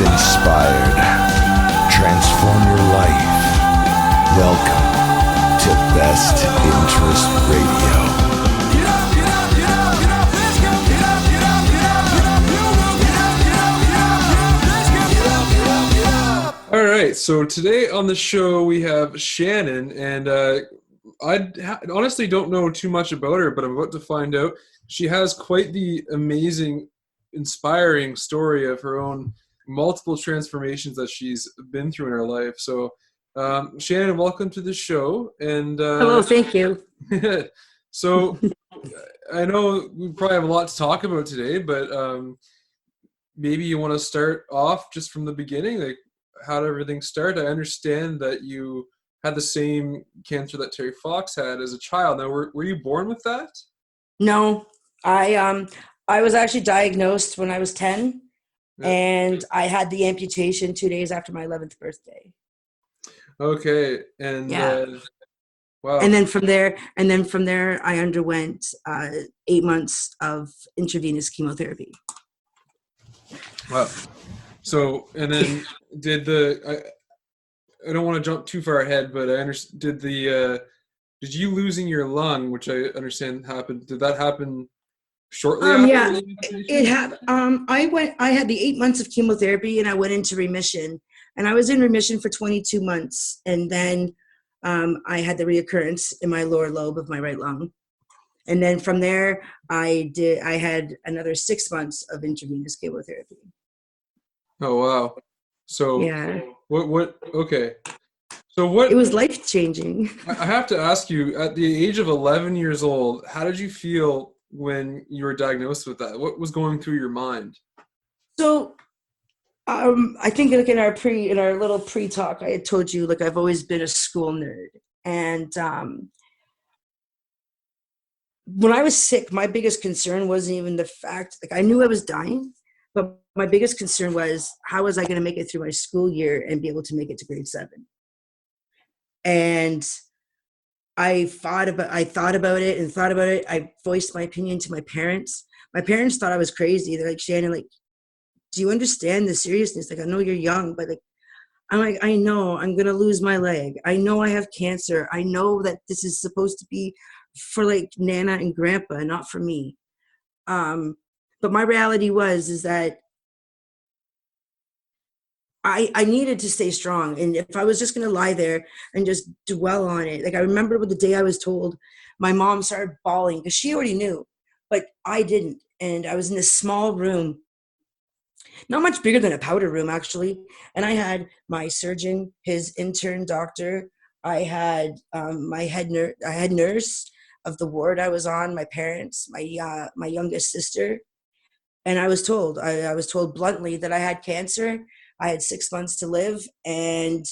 inspired. Transform your life. Welcome to Best Interest Radio. All right, so today on the show we have Shannon, and honestly don't know too much about her, but I'm about to find out. She has quite the amazing, inspiring story of her own multiple transformations that she's been through in her life. So, Shannon, welcome to the show. And hello, thank you. So, I know we probably have a lot to talk about today, but maybe you want to start off just from the beginning, like how did everything start? I understand that you had the same cancer that Terry Fox had as a child. Now, were you born with that? No, I was actually diagnosed when I was 10, and I had the amputation 2 days after my 11th birthday. Okay, and wow. And then from there, I underwent 8 months of intravenous chemotherapy. Wow. So, and then did I don't want to jump too far ahead, but I understand, did you losing your lung, which I understand happened, did that happen shortly after? Yeah, it happened. I had the 8 months of chemotherapy and I went into remission, and I was in remission for 22 months. And then I had the reoccurrence in my lower lobe of my right lung. And then from there, I had another 6 months of intravenous chemotherapy. Oh, wow. So yeah, okay. So what? It was life-changing. I have to ask you, at the age of 11 years old, how did you feel when you were diagnosed with that? What was going through your mind? So I think like in our little pre-talk, I had told you, like, I've always been a school nerd. And when I was sick, my biggest concern wasn't even the fact, like, I knew I was dying, but my biggest concern was, how was I going to make it through my school year and be able to make it to grade 7? And I thought about it. I voiced my opinion to my parents. My parents thought I was crazy. They're like, Shannon, like, do you understand the seriousness? Like, I know you're young, but like, I'm like, I know I'm going to lose my leg. I know I have cancer. I know that this is supposed to be for like Nana and Grandpa, not for me. But my reality is that I needed to stay strong. And if I was just going to lie there and just dwell on it, like, I remember the day I was told, my mom started bawling because she already knew, but I didn't. And I was in this small room, not much bigger than a powder room, actually. And I had my surgeon, his intern doctor. I had my head nurse of the ward I was on, my parents, my youngest sister. And I was told bluntly that I had cancer. I had 6 months to live, and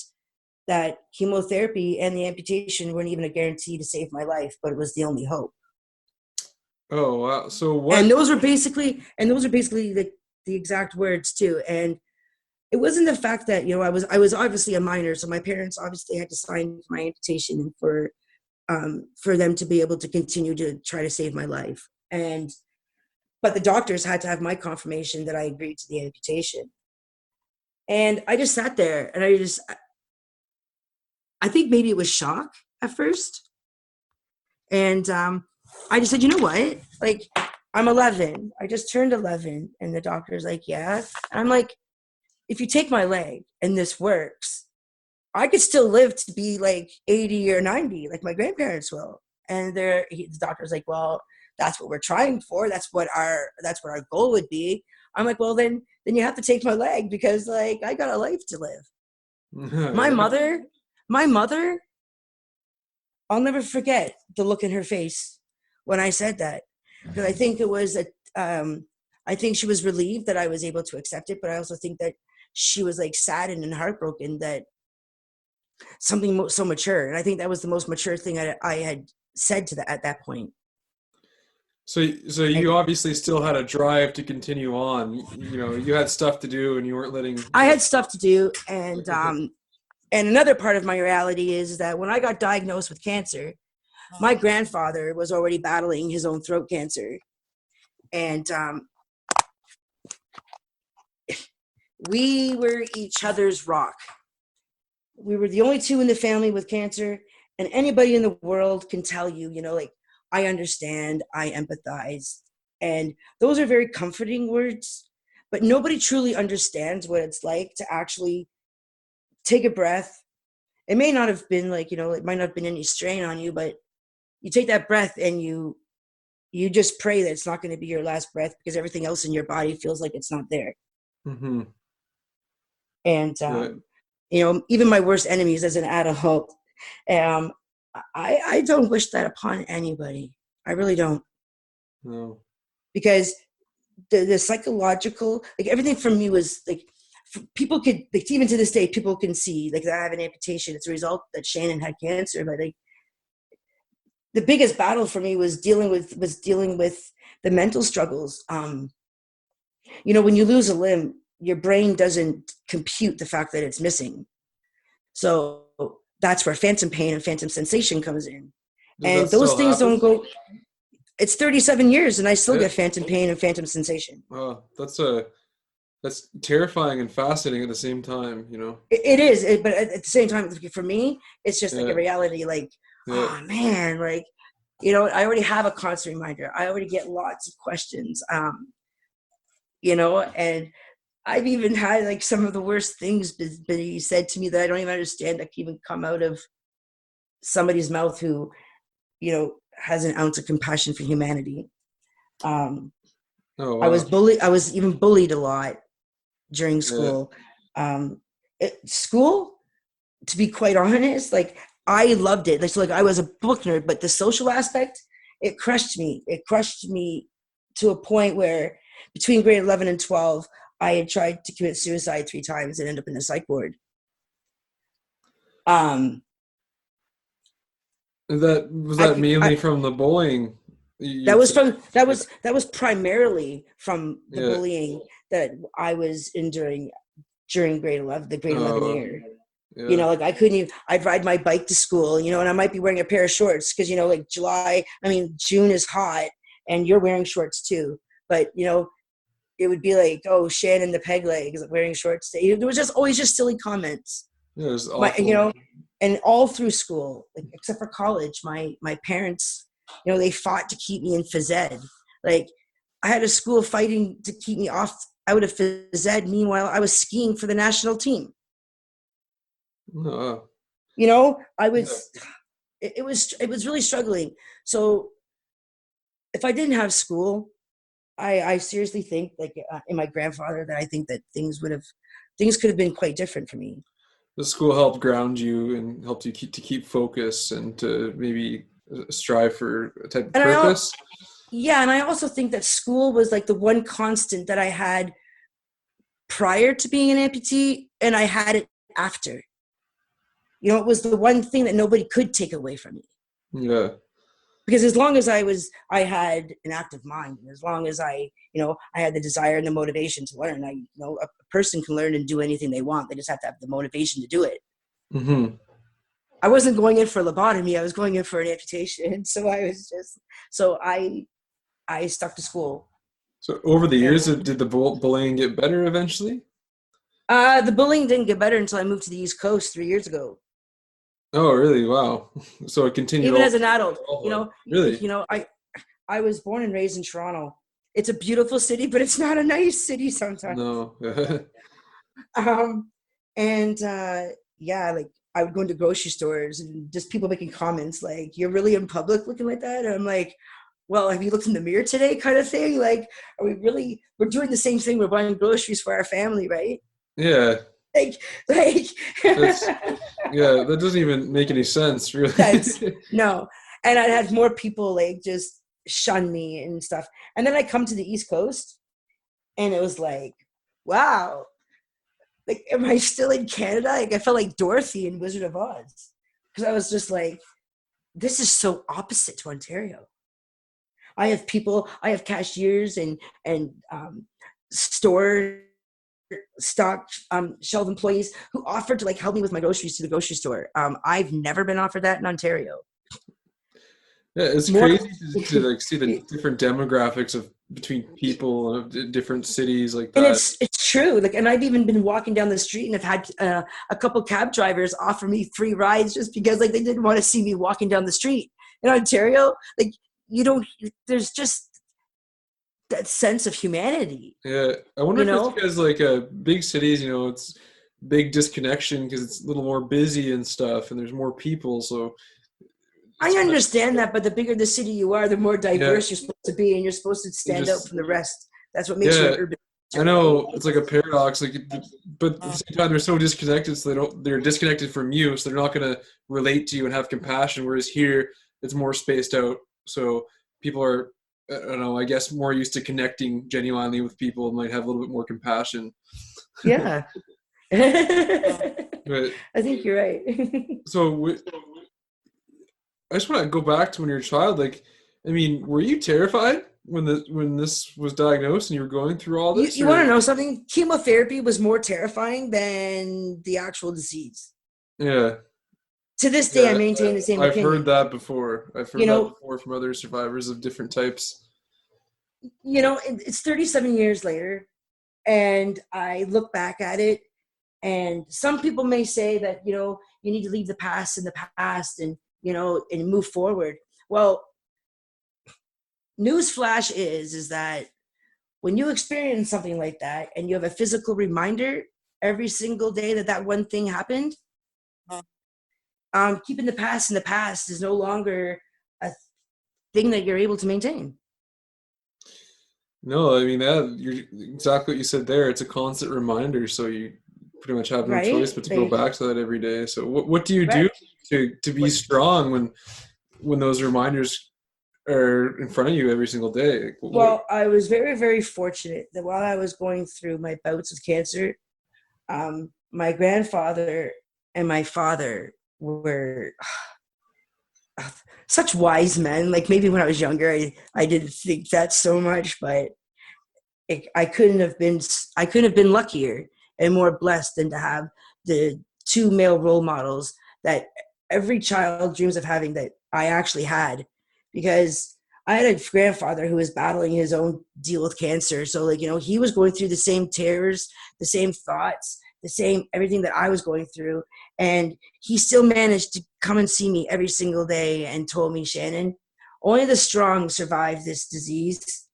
that chemotherapy and the amputation weren't even a guarantee to save my life, but it was the only hope. Oh, wow. So what? And those were basically the exact words too. And it wasn't the fact that, you know, I was obviously a minor, so my parents obviously had to sign my amputation for them to be able to continue to try to save my life. But the doctors had to have my confirmation that I agreed to the amputation. And I just sat there, and I think maybe it was shock at first. And I just said, you know what? Like, I'm 11. I just turned 11. And the doctor's like, yeah. And I'm like, if you take my leg and this works, I could still live to be like 80 or 90, like my grandparents will. And the doctor's like, well, that's what we're trying for. That's what our goal would be. I'm like, well, then you have to take my leg, because like, I got a life to live. My mother, I'll never forget the look in her face when I said that, because I think it was I think she was relieved that I was able to accept it, but I also think that she was like saddened and heartbroken that something so mature. And I think that was the most mature thing I had said to at that point. So you obviously still had a drive to continue on. You know, you had stuff to do, and you weren't letting. I had stuff to do, and another part of my reality is that when I got diagnosed with cancer, my grandfather was already battling his own throat cancer, and we were each other's rock. We were the only two in the family with cancer, and anybody in the world can tell you, like, I understand, I empathize. And those are very comforting words, but nobody truly understands what it's like to actually take a breath. It may not have been like, it might not have been any strain on you, but you take that breath and you just pray that it's not going to be your last breath, because everything else in your body feels like it's not there. Mm-hmm. And, even my worst enemies as an adult, I don't wish that upon anybody. I really don't. No. Because the psychological, like, everything from me was like, people could, like, even to this day, people can see, like, that I have an amputation. It's a result that Shannon had cancer. But like, the biggest battle for me was dealing with the mental struggles. When you lose a limb, your brain doesn't compute the fact that it's missing. So that's where phantom pain and phantom sensation comes in. And those things don't go. It's 37 years and I still get phantom pain and phantom sensation. Oh, that's terrifying and fascinating at the same time, It is, but at the same time, for me, it's just like a reality, like, oh man, like, I already have a constant reminder. I already get lots of questions, and I've even had, like, some of the worst things be said to me that I don't even understand, that can even come out of somebody's mouth who, has an ounce of compassion for humanity. Oh, wow. I was even bullied a lot during school. School, to be quite honest, like, I loved it. Like, I was a book nerd, but the social aspect, it crushed me. It crushed me to a point where between grade 11 and 12, I had tried to commit suicide 3 times and ended up in a psych ward. Was mainly from the bullying? That was primarily from the bullying that I was enduring during grade 11 year. Yeah. Like, I couldn't even, I'd ride my bike to school, and I might be wearing a pair of shorts because, like, June is hot and you're wearing shorts too. But, it would be like, oh, Shannon the peg legs wearing shorts. There was just always just silly comments. Yeah, it was awful. And all through school, like, except for college, my parents, they fought to keep me in phys ed. Like, I had a school fighting to keep me out of phys ed. Meanwhile, I was skiing for the national team. I was, it was really struggling. So if I didn't have school, I seriously think, like, in my grandfather, that I think that things could have been quite different for me. The school helped ground you and helped you keep focus and to maybe strive for a type of purpose. And I also think that school was, like, the one constant that I had prior to being an amputee, and I had it after. It was the one thing that nobody could take away from me. Yeah. Because as long as I had an active mind, and as long as I had the desire and the motivation to learn, a person can learn and do anything they want. They just have to have the motivation to do it. Mm-hmm. I wasn't going in for lobotomy. I was going in for an amputation. So I stuck to school. So over the years, did the bullying get better eventually? The bullying didn't get better until I moved to the East Coast 3 years ago. Oh, really? Wow. So it continued even as an adult. Really? I was born and raised in Toronto. It's a beautiful city, but it's not a nice city sometimes. No. Like, I would go into grocery stores and just people making comments like, "You're really in public looking like that?" And I'm like, well, have you looked in the mirror today, kind of thing? Like, we're doing the same thing. We're buying groceries for our family, right? Yeah. Like yeah, that doesn't even make any sense, really. No. And I had more people, like, just shun me and stuff. And then I come to the East Coast and it was like, wow, like, am I still in Canada? Like, I felt like Dorothy in Wizard of Oz, because I was just like, this is so opposite to Ontario. I have cashiers and store stock shelf employees who offered to, like, help me with my groceries to the grocery store. I've never been offered that in Ontario. Yeah, it's crazy to like see the different demographics between people of different cities like that. And it's true. Like, and I've even been walking down the street and have had a couple cab drivers offer me free rides just because like they didn't want to see me walking down the street in Ontario. Like you don't, there's just that sense of humanity. Yeah, I wonder You if it's know, because like big cities, it's big disconnection because it's a little more busy and stuff, and there's more people. So I it's kind of, understand that, but the bigger the city you are, the more yeah, diverse you're supposed to be, and you're supposed to you stand out just from the rest. That's what makes you an yeah. urban I center. know it's like a paradox, like, but at the same time they're so disconnected, so they're disconnected from you, so they're not gonna relate to you and have compassion. Whereas here, it's more spaced out, so people are, I don't know, I guess more used to connecting genuinely with people and might have a little bit more compassion. Yeah. I But think you're right. so I just want to go back to when you were a child. Like, I mean, were you terrified when this was diagnosed and you were going through all You, this, you want to or know something? Chemotherapy was more terrifying than the actual disease. yeah, To this day, I yeah, maintain the same I've heard opinion. that before. I've You heard that know, before from other survivors of different types. it's 37 years later, and I look back at it, and some people may say that, you need to leave the past in the past and, and move forward. Well, newsflash is that when you experience something like that and you have a physical reminder every single day that that one thing happened, keeping the past in the past is no longer a thing that you're able to maintain. No, I mean that you're exactly what you said there. It's a constant reminder, so you pretty much have no choice Right? but to go Like, back to that every day. So what do you do correct. to be What, strong when those reminders are in front of you every single day? Like, well, I was very, very fortunate that while I was going through my bouts with cancer, my grandfather and my father were such wise men. Like maybe when I was younger, I didn't think that so much, but I couldn't have been luckier and more blessed than to have the two male role models that every child dreams of having that I actually had, because I had a grandfather who was battling his own deal with cancer. So like, he was going through the same terrors, the same thoughts, the same everything that I was going through. And he still managed to come and see me every single day and told me, Shannon, only the strong survive this disease.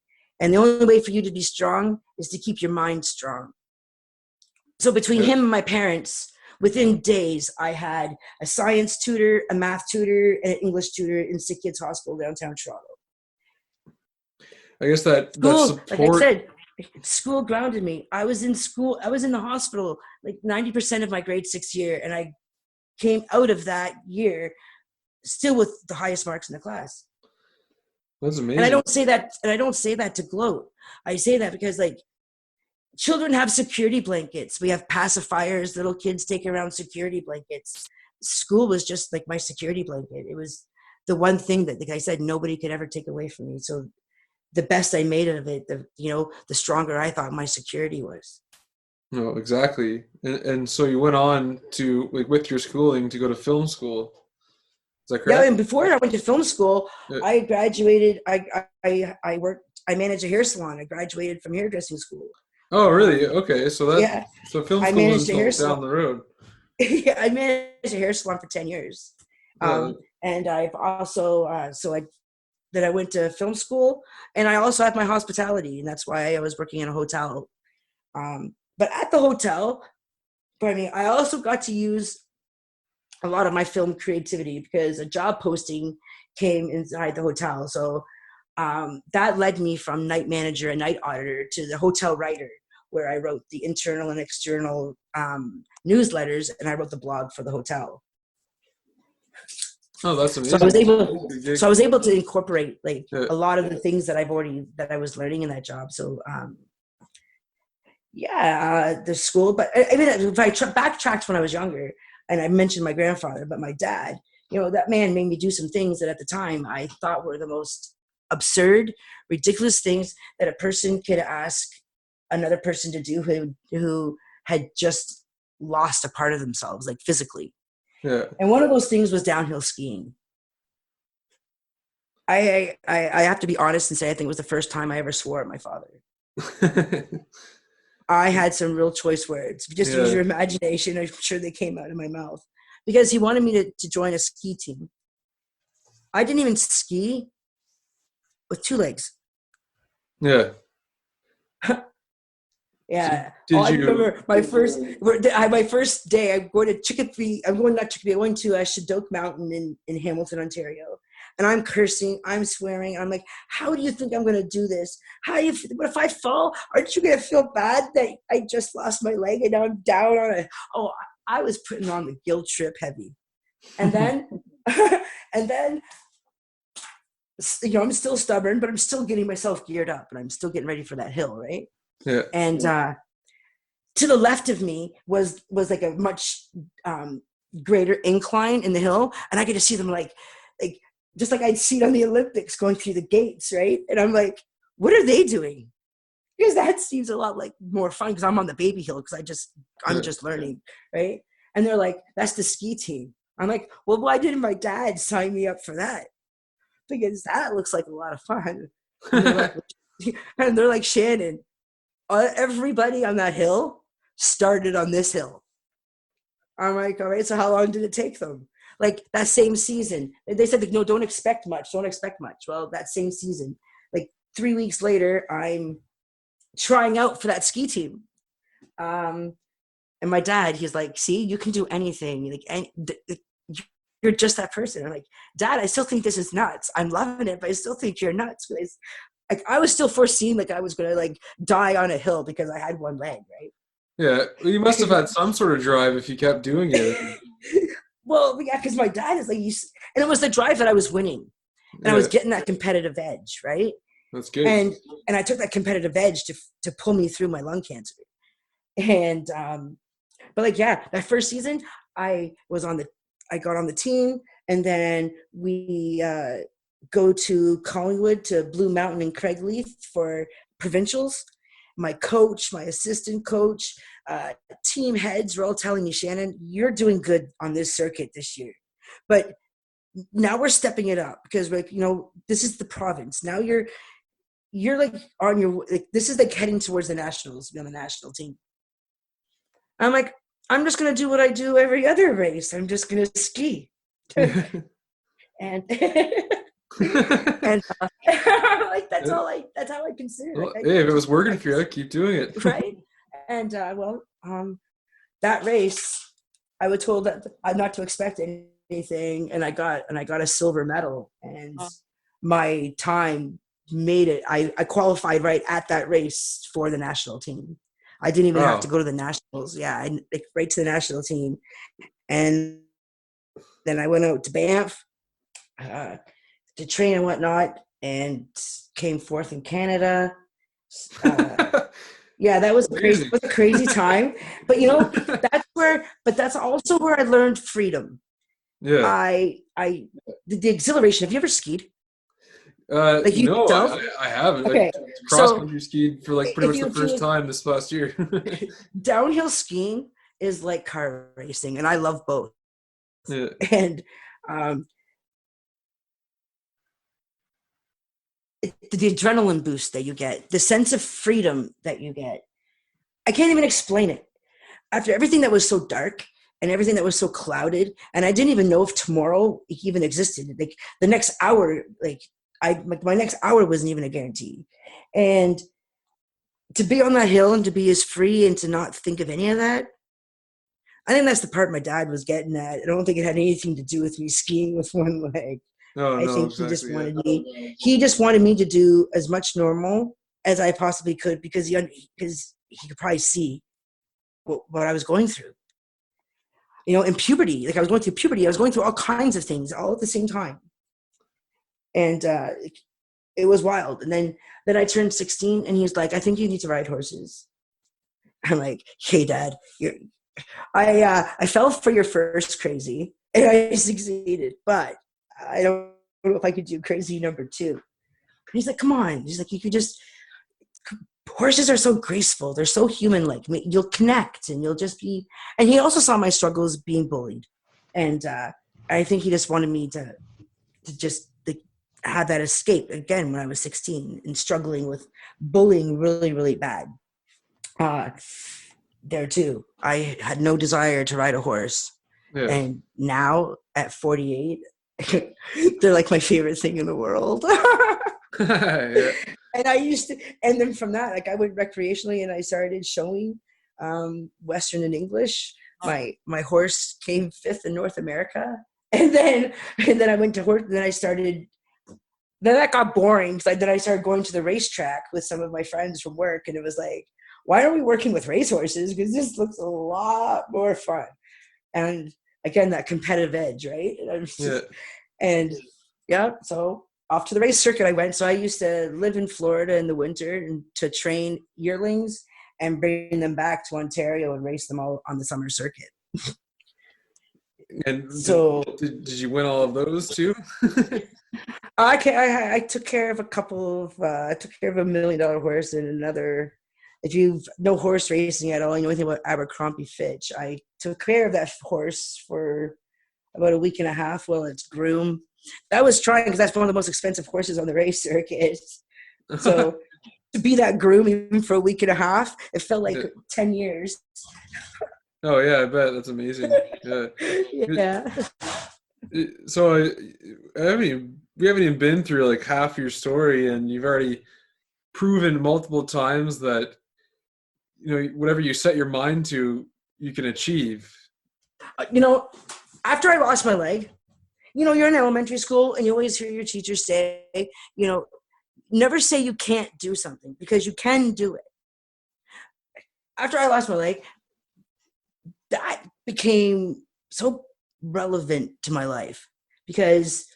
And the only way for you to be strong is to keep your mind strong. So between yeah, him and my parents, within days, I had a science tutor, a math tutor, and an English tutor in Sick Kids Hospital downtown Toronto. I guess that School, like I support. said, school grounded me. I was in school. I was in the hospital like 90% of my grade 6 year, and I came out of that year still with the highest marks in the class. That's And I amazing. don't say that, to gloat. I say that because like children have security blankets. We have pacifiers. Little kids take around security blankets. School was just like my security blanket. It was the one thing that, like I said, nobody could ever take away from me. So the best I made of it, the stronger I thought my security was. No, exactly. And so you went on to like with your schooling to go to film school. Is that Yeah, correct? and before I went to film school, Uh, I graduated. I worked. I managed a hair salon. I graduated from hairdressing school. Oh, really? Um, Okay. yeah, So film I school managed isn't a hair till salon. down the road. Yeah, I managed a hair salon for 10 years. Yeah. And I've also, I went to film school, and I also have my hospitality, and that's why I was working in a hotel. But at the hotel, I also got to use a lot of my film creativity because a job posting came inside the hotel. So that led me from night manager and night auditor to the hotel writer, where I wrote the internal and external newsletters, and I wrote the blog for the hotel. Oh, that's So I amazing. was able, Good gig. so I was able to incorporate like Yeah. a lot of the things that that I was learning in that job. So the school. But I mean, if I backtracked when I was younger, and I mentioned my grandfather, but my dad, that man made me do some things that at the time I thought were the most absurd, ridiculous things that a person could ask another person to do who had just lost a part of themselves, like physically. Yeah. And one of those things was downhill skiing. I have to be honest and say I think it was the first time I ever swore at my father. I had some real choice words. Just use your imagination. I'm sure they came out of my mouth because he wanted me to join a ski team. I didn't even ski with 2 legs. Yeah. Yeah. So I remember my first day. I'm going to Chicopee. I'm going to Shidok Mountain in Hamilton, Ontario. And I'm cursing. I'm swearing. I'm like, how do you think I'm going to do this? What if I fall? Aren't you going to feel bad that I just lost my leg and now I'm down on it? Oh, I was putting on the guilt trip heavy. And then, I'm still stubborn, but I'm still getting myself geared up and I'm still getting ready for that hill, right? Yeah. And to the left of me was like a much greater incline in the hill, and I get to see them like just like I'd seen on the Olympics going through the gates, right? And I'm like, what are they doing? Because that seems a lot like more fun because I'm on the baby hill because I'm just learning, right? And they're like, that's the ski team. I'm like, well, why didn't my dad sign me up for that? Because that looks like a lot of fun. And they're like, Shannon, everybody on that hill started on this hill. I'm like, all right, so how long did it take them? Like that same season, they said, like, no, don't expect much. Well, that same season, like 3 weeks later, I'm trying out for that ski team. And my dad, he's like, see, you can do anything. Like, you're just that person. I'm like, Dad, I still think this is nuts. I'm loving it, but I still think you're nuts. Because like I was still foreseeing like I was gonna like die on a hill because I had 1 leg, right? Yeah, well, you must have had some sort of drive if you kept doing it. Well, yeah, because my dad is like, and it was the drive that I was winning, and I was getting that competitive edge, right? That's good. And I took that competitive edge to pull me through my lung cancer, and but like that first season, I got on the team, and then we go to Collingwood to Blue Mountain and Craigleith for provincials. My coach, my assistant coach, team heads were all telling me, Shannon, you're doing good on this circuit this year. But now we're stepping it up because, like, this is the province. Now you're like on your, like, this is like heading towards the nationals, be on the national team. I'm like, I'm just going to do what I do every other race. I'm just going to ski. And and like that's how I consider it. Well, hey, if it was working for you, keep doing it. Right. And that race, I was told that I'm not to expect anything, and I got a silver medal, and my time made it. I qualified right at that race for the national team. I didn't even have to go to the nationals. Yeah, right to the national team, and then I went out to Banff to train and whatnot, and came 4th in Canada. Yeah, that was crazy. It was a crazy time. But that's also where I learned freedom. Yeah. The exhilaration. Have you ever skied? No, I haven't. Okay. Cross-country skied for like pretty much the first time this past year. Downhill skiing is like car racing, and I love both. Yeah. And the adrenaline boost that you get, the sense of freedom that you get, I can't even explain it. After everything that was so dark and everything that was so clouded, and I didn't even know if tomorrow even existed. Like the next hour, my next hour wasn't even a guarantee. And to be on that hill and to be as free and to not think of any of that, I think that's the part my dad was getting at. I don't think it had anything to do with me skiing with 1 leg. I think he just wanted me to do as much normal as I possibly could because he could probably see what I was going through. In puberty, like I was going through puberty, I was going through all kinds of things all at the same time. And it was wild. And then I turned 16 and he's like, I think you need to ride horses. I'm like, hey, Dad, I fell for your first crazy and I succeeded, but I don't know if I could do crazy number 2. And he's like, come on. He's like, you could just, horses are so graceful. They're so human-like. You'll connect and you'll just be, and he also saw my struggles being bullied. And I think he just wanted me to just have that escape again when I was 16 and struggling with bullying really, really bad. uh, there too. I had no desire to ride a horse. Yeah. And now at 48, they're like my favorite thing in the world. Yeah. And I used to, and then from that, like I went recreationally and I started showing Western and English. My horse came 5th in North America. And then I went to horse, then that got boring. Then I started going to the racetrack with some of my friends from work. And it was like, why are we working with racehorses? Because this looks a lot more fun. And again, that competitive edge, right? And yeah, so off to the race circuit I went. So I used to live in Florida in the winter and to train yearlings and bring them back to Ontario and race them all on the summer circuit. And so did you win all of those too? I took care of a couple of I took care of $1 million horse and another. If you know horse racing at all, you know anything about Abercrombie Fitch. I took care of that horse for about a week and a half while it's groomed. That was trying because that's one of the most expensive horses on the race circuit. So to be that groom even for a week and a half, it felt like 10 years. Oh yeah, I bet. That's amazing. Yeah. Yeah. So we haven't even been through like half your story, and you've already proven multiple times that whatever you set your mind to, you can achieve. After I lost my leg, you're in elementary school and you always hear your teachers say, never say you can't do something because you can do it. After I lost my leg, that became so relevant to my life because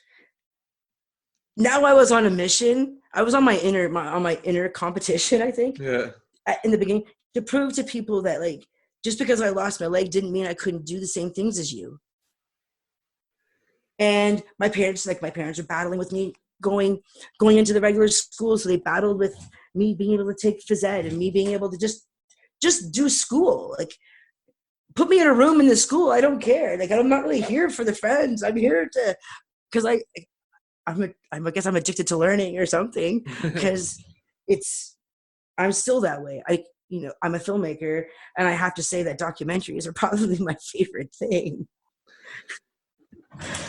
now I was on a mission. I was on my inner competition, I think. Yeah. In the beginning, to prove to people that like just because I lost my leg didn't mean I couldn't do the same things as you. And my parents were battling with me going into the regular school, so they battled with me being able to take phys ed and me being able to just do school. Like, put me in a room in the school, I don't care. Like, I'm not really here for the friends. I'm here because I guess I'm addicted to learning or something because I'm still that way. I'm a filmmaker and I have to say that documentaries are probably my favorite thing.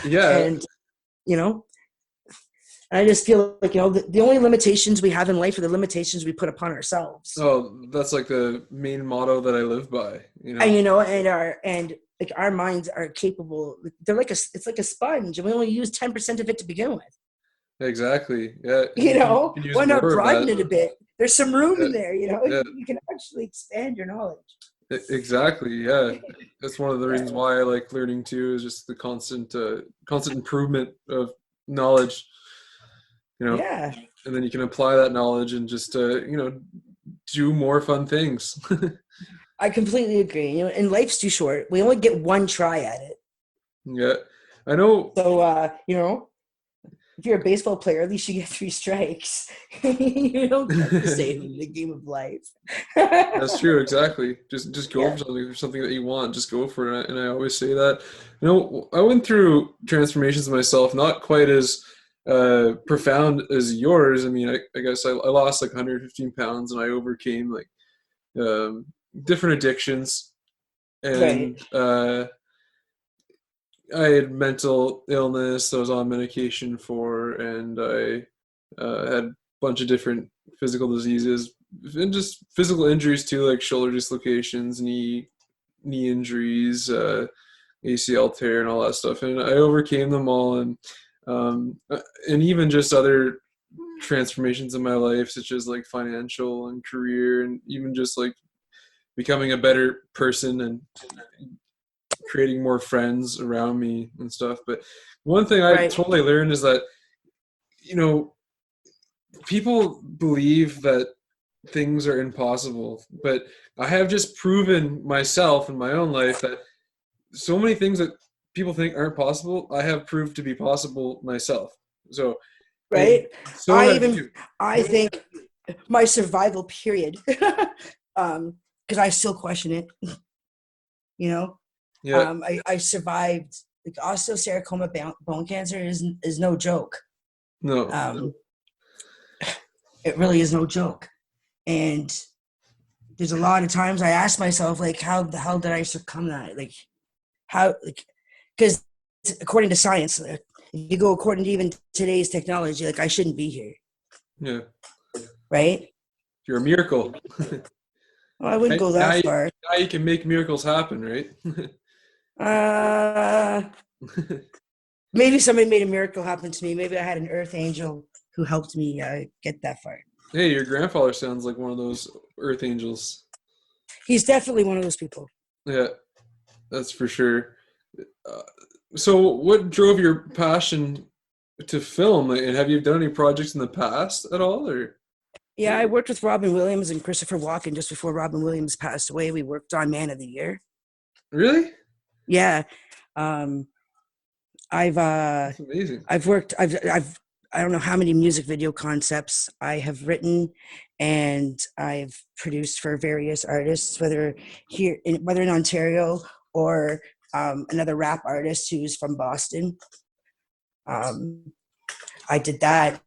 Yeah. And, I just feel like, the only limitations we have in life are the limitations we put upon ourselves. Oh, that's like the main motto that I live by, And our minds are capable. They're like it's like a sponge and we only use 10% of it to begin with. Exactly. Yeah. Why not broaden it a bit? There's some room in there, Yeah. You can actually expand your knowledge. Exactly. Yeah. That's one of the reasons why I like learning too, is just the constant improvement of knowledge, Yeah. And then you can apply that knowledge and just, do more fun things. I completely agree. And life's too short. We only get one try at it. Yeah, I know. So, if you're a baseball player, at least you get 3 strikes. You don't get the same in the game of life. That's true. Exactly. Just go for something that you want. Just go for it. And I always say that. I went through transformations myself, not quite as profound as yours. I mean, I guess I lost like 115 pounds, and I overcame like different addictions, and I had mental illness that I was on medication for, and I had a bunch of different physical diseases and just physical injuries too, like shoulder dislocations, knee injuries, ACL tear, and all that stuff. And I overcame them all, and even just other transformations in my life, such as like financial and career, and even just like becoming a better person and creating more friends around me and stuff. But one thing I totally learned is that, people believe that things are impossible, but I have just proven myself in my own life that so many things that people think aren't possible, I have proved to be possible myself. So, I think my survival period, because I still question it, Yeah. I survived. Like, osteosarcoma bone cancer is no joke. No. It really is no joke. And there's a lot of times I ask myself, like, how the hell did I succumb to that? Like, how, like, because according to science, if you go according to even today's technology, like, I shouldn't be here, Yeah. right? You're a miracle. Well, I wouldn't go Now that you, far. now you can make miracles happen, right? Uh, maybe somebody made a miracle happen to me. Maybe I had an earth angel who helped me get that far. Hey, your grandfather sounds like one of those earth angels. He's definitely one of those people. Yeah, that's for sure. Uh, so what drove your passion to film? And have you done any projects in the past at all, or? Yeah, I worked with Robin Williams and Christopher Walken just before Robin Williams passed away. We worked on Man of the Year. Really? Yeah. I've That's amazing. I don't know how many music video concepts I have written, and I've produced for various artists, whether in Ontario or another rap artist who's from Boston. I did that.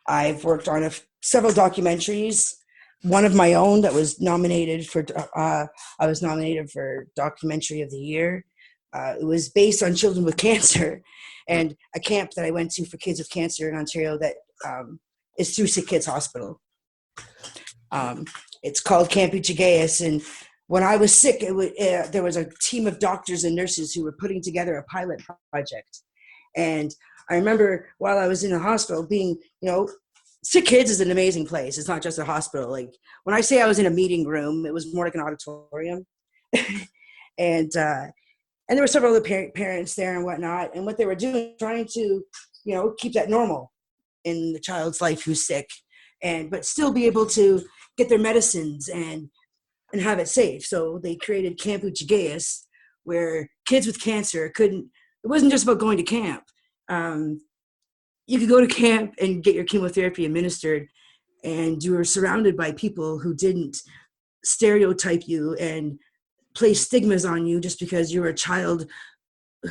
I've worked on several documentaries. One of my own that was nominated for. I was nominated for Documentary of the Year. It was based on children with cancer, and a camp that I went to for kids with cancer in Ontario that is through Sick Kids Hospital. It's called Camp Uchigaeus, and when I was sick, there was a team of doctors and nurses who were putting together a pilot project. And I remember while I was in the hospital being, Sick Kids is an amazing place. It's not just a hospital. Like, when I say I was in a meeting room, it was more like an auditorium. And there were several other parents there and whatnot. And what they were doing, trying to, keep that normal in the child's life who's sick, but still be able to get their medicines and have it safe. So they created Camp Uchigaeus, where kids with cancer it wasn't just about going to camp. You could go to camp and get your chemotherapy administered, and you were surrounded by people who didn't stereotype you and place stigmas on you just because you were a child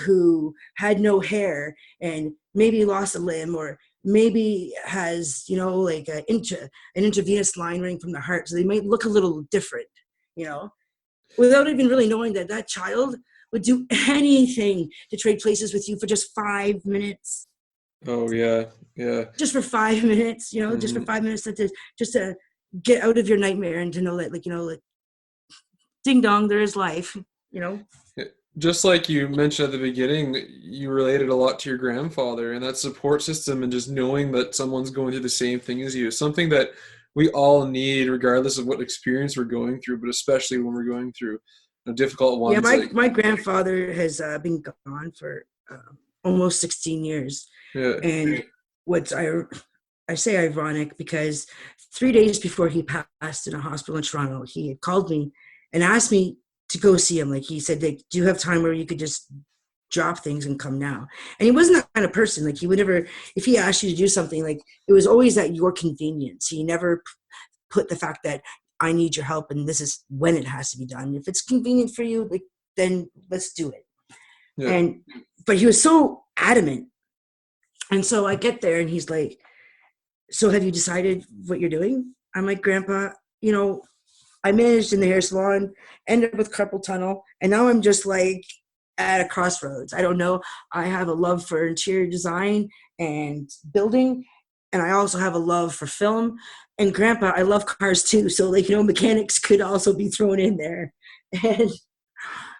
who had no hair and maybe lost a limb, or maybe has, like an intravenous line running from the heart. So they might look a little different, without even really knowing that child would do anything to trade places with you for just 5 minutes. Oh yeah, yeah. Just for 5 minutes, just for 5 minutes just to get out of your nightmare and to know that, like, ding dong, there is life, Just like you mentioned at the beginning, you related a lot to your grandfather, and that support system and just knowing that someone's going through the same thing as you is something that we all need, regardless of what experience we're going through, but especially when we're going through difficult ones. Yeah, my grandfather has been gone for almost 16 years. Yeah. And what's I say ironic, because 3 days before he passed in a hospital in Toronto, he had called me and asked me to go see him. Like, he said, do you have time where you could just drop things and come now? And he wasn't that kind of person. Like, he would never, if he asked you to do something, like, it was always at your convenience. He never put the fact that I need your help and this is when it has to be done. If it's convenient for you, like, then let's do it. Yeah. But he was so adamant. And so I get there and he's like, so have you decided what you're doing? I'm like, Grandpa, I managed in the hair salon, ended up with carpal tunnel, and now I'm just like at a crossroads. I don't know. I have a love for interior design and building, and I also have a love for film. And Grandpa, I love cars too. So, like, mechanics could also be thrown in there. And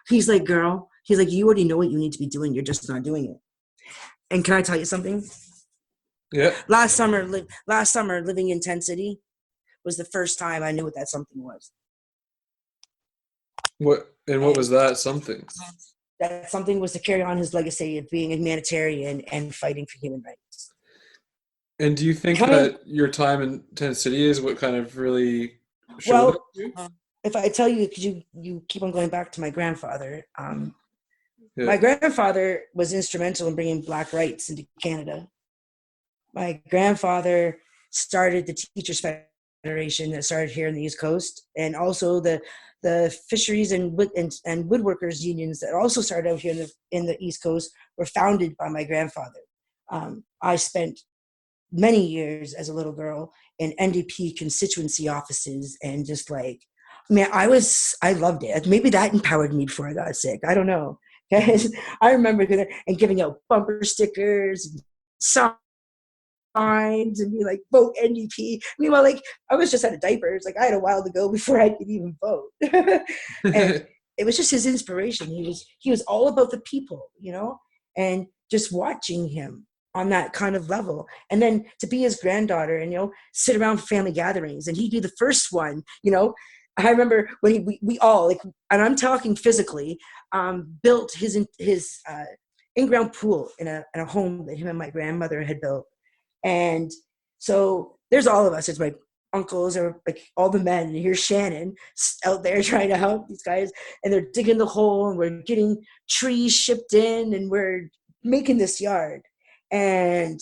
he's like, girl, you already know what you need to be doing. You're just not doing it. And can I tell you something? Yeah. Last summer, living in Tent City was the first time I knew what that something was. What was that something? That something was to carry on his legacy of being a humanitarian and fighting for human rights. And do you think that your time in Tent City is what kind of really showed up to you? If I tell you, because you keep on going back to my grandfather. My grandfather was instrumental in bringing Black rights into Canada. My grandfather started the Teachers Federation that started here in the East Coast, and also the fisheries and woodworkers unions that also started out here in the East Coast were founded by my grandfather. I spent many years as a little girl in NDP constituency offices, and just like, man, I loved it. Maybe that empowered me before I got sick. I don't know. Guys, I remember giving out bumper stickers and signs and be like, vote NDP. Meanwhile, like, I was just out of diapers. Like, I had a while to go before I could even vote. And it was just his inspiration. He was all about the people, and just watching him on that kind of level. And then to be his granddaughter and, sit around family gatherings, and he'd be the first one, I remember when we all, like, and I'm talking physically, built his in-ground pool in a home that him and my grandmother had built. And so there's all of us. It's my uncles, or like all the men, and here's Shannon out there trying to help these guys, and they're digging the hole, and we're getting trees shipped in, and we're making this yard. And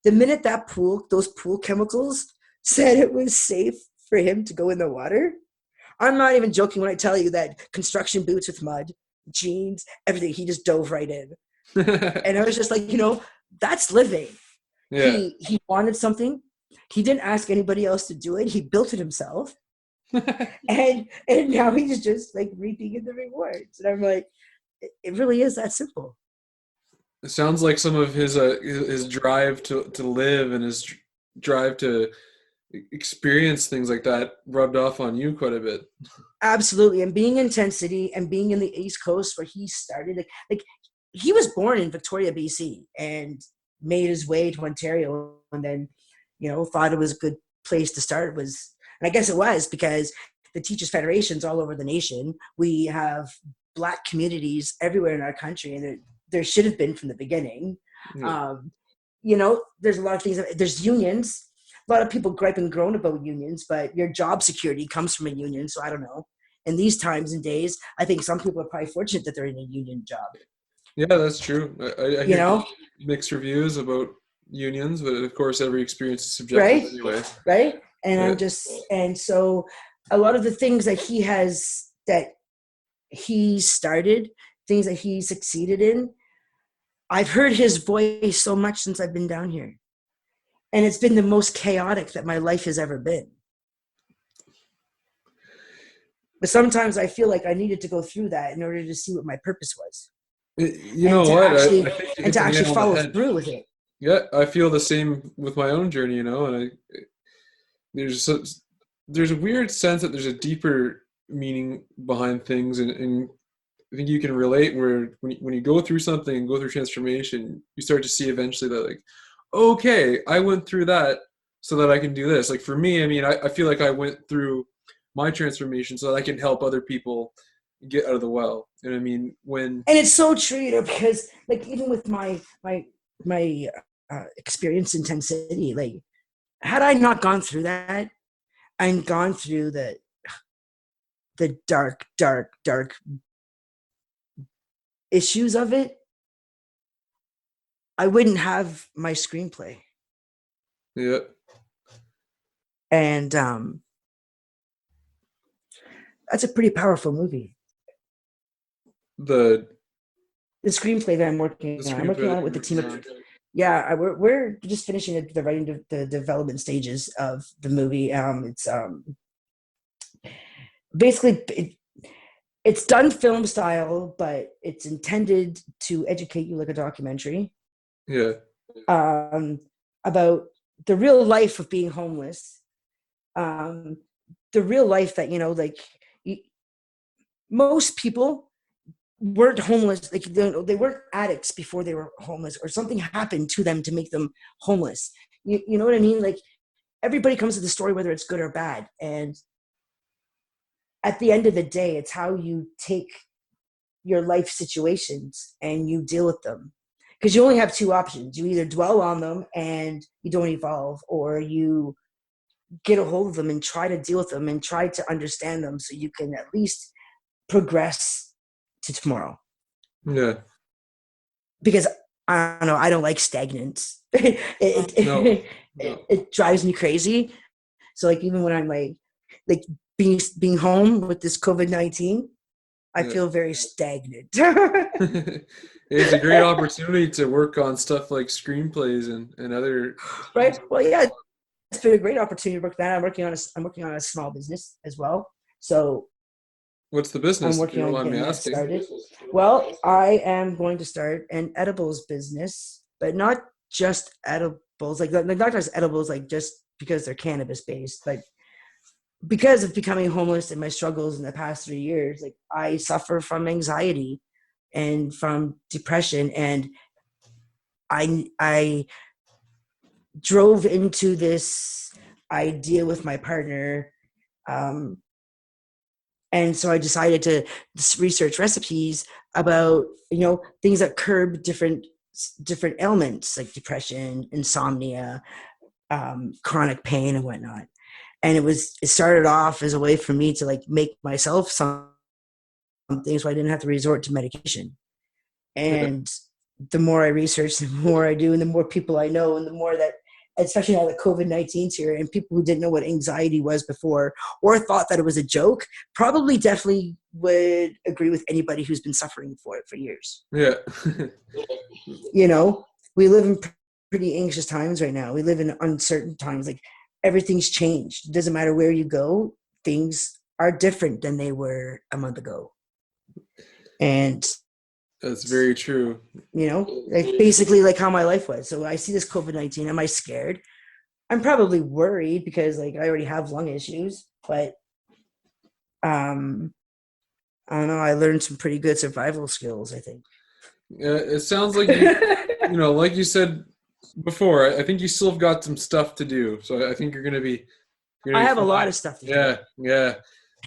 the minute those pool chemicals said it was safe for him to go in the water, I'm not even joking when I tell you that construction boots with mud, jeans, everything, he just dove right in. And I was just like, that's living. Yeah. He wanted something. He didn't ask anybody else to do it. He built it himself. and now he's just like reaping in the rewards. And I'm like, it really is that simple. It sounds like some of his drive to live and his drive to experience things like that rubbed off on you quite a bit. Absolutely. And being in Tent City and being in the East Coast where he started, like he was born in Victoria, BC, and made his way to Ontario, and then, thought it was a good place to start. And I guess it was, because the Teachers Federations all over the nation, we have Black communities everywhere in our country, and there should have been from the beginning. There's a lot of things. There's unions. A lot of people gripe and groan about unions, but your job security comes from a union. So I don't know. In these times and days, I think some people are probably fortunate that they're in a union job. Yeah, that's true. I hear mixed reviews about unions, but of course every experience is subjective anyway. Right. And and so a lot of the things that he started, things that he succeeded in, I've heard his voice so much since I've been down here. And it's been the most chaotic that my life has ever been. But sometimes I feel like I needed to go through that in order to see what my purpose was. You know what? And to actually follow through with it. Yeah, I feel the same with my own journey, and there's a weird sense that there's a deeper meaning behind things, and I think you can relate where when you go through something, go through transformation, you start to see eventually that, like, okay, I went through that so that I can do this. Like for me, I mean, I feel like I went through my transformation so that I can help other people get out of the well. And I mean, and it's so true, because like even with my experience in Tent City, like had I not gone through that and gone through the dark issues of it, I wouldn't have my screenplay. Yeah. And that's a pretty powerful movie. The screenplay that I'm working on. I'm working on it with the team of, we're just finishing the writing, the development stages of the movie. It's basically it's done film style, but it's intended to educate you like a documentary. Yeah. About the real life of being homeless. The real life that, most people weren't homeless. Like they weren't addicts before they were homeless, or something happened to them to make them homeless. You know what I mean? Like everybody comes to the story, whether it's good or bad. And at the end of the day, it's how you take your life situations and you deal with them. Because you only have two options. You either dwell on them and you don't evolve, or you get a hold of them and try to deal with them and try to understand them so you can at least progress to tomorrow. Yeah. Because I don't know, I don't like stagnance. It drives me crazy. So like even when I'm like being home with this COVID-19, I Yeah. feel very stagnant. It's a great opportunity to work on stuff like screenplays and other. Right. Well, yeah, it's been a great opportunity to work that. I'm working on a small business as well. So What's the I'm business, if you working don't on mind me getting that asking? started. Well, I am going to start an edibles business, but not just edibles, like not just edibles, like just because they're cannabis based, but because of becoming homeless and my struggles in the past 3 years, like I suffer from anxiety and from depression, and I drove into this idea with my partner. Um, and so I decided to research recipes about, things that curb different ailments like depression, insomnia, chronic pain and whatnot. And it started off as a way for me to like make myself something so I didn't have to resort to medication. Yeah. And the more I research, the more I do, and the more people I know, and the more that, especially now that COVID-19's here, and people who didn't know what anxiety was before or thought that it was a joke, probably definitely would agree with anybody who's been suffering for it for years. Yeah. We live in pretty anxious times right now. We live in uncertain times. Like everything's changed. It doesn't matter where you go, things are different than like ago. And That's very true. like basically like how my life was. So I see this COVID-19. Am I scared? I'm probably worried because like I already have lung issues, but I don't know. I learned some pretty good survival skills, I think. It sounds like like you said before, I think you still have got some stuff to do. So I think you're gonna be. I have a lot of stuff to do. Yeah. Yeah.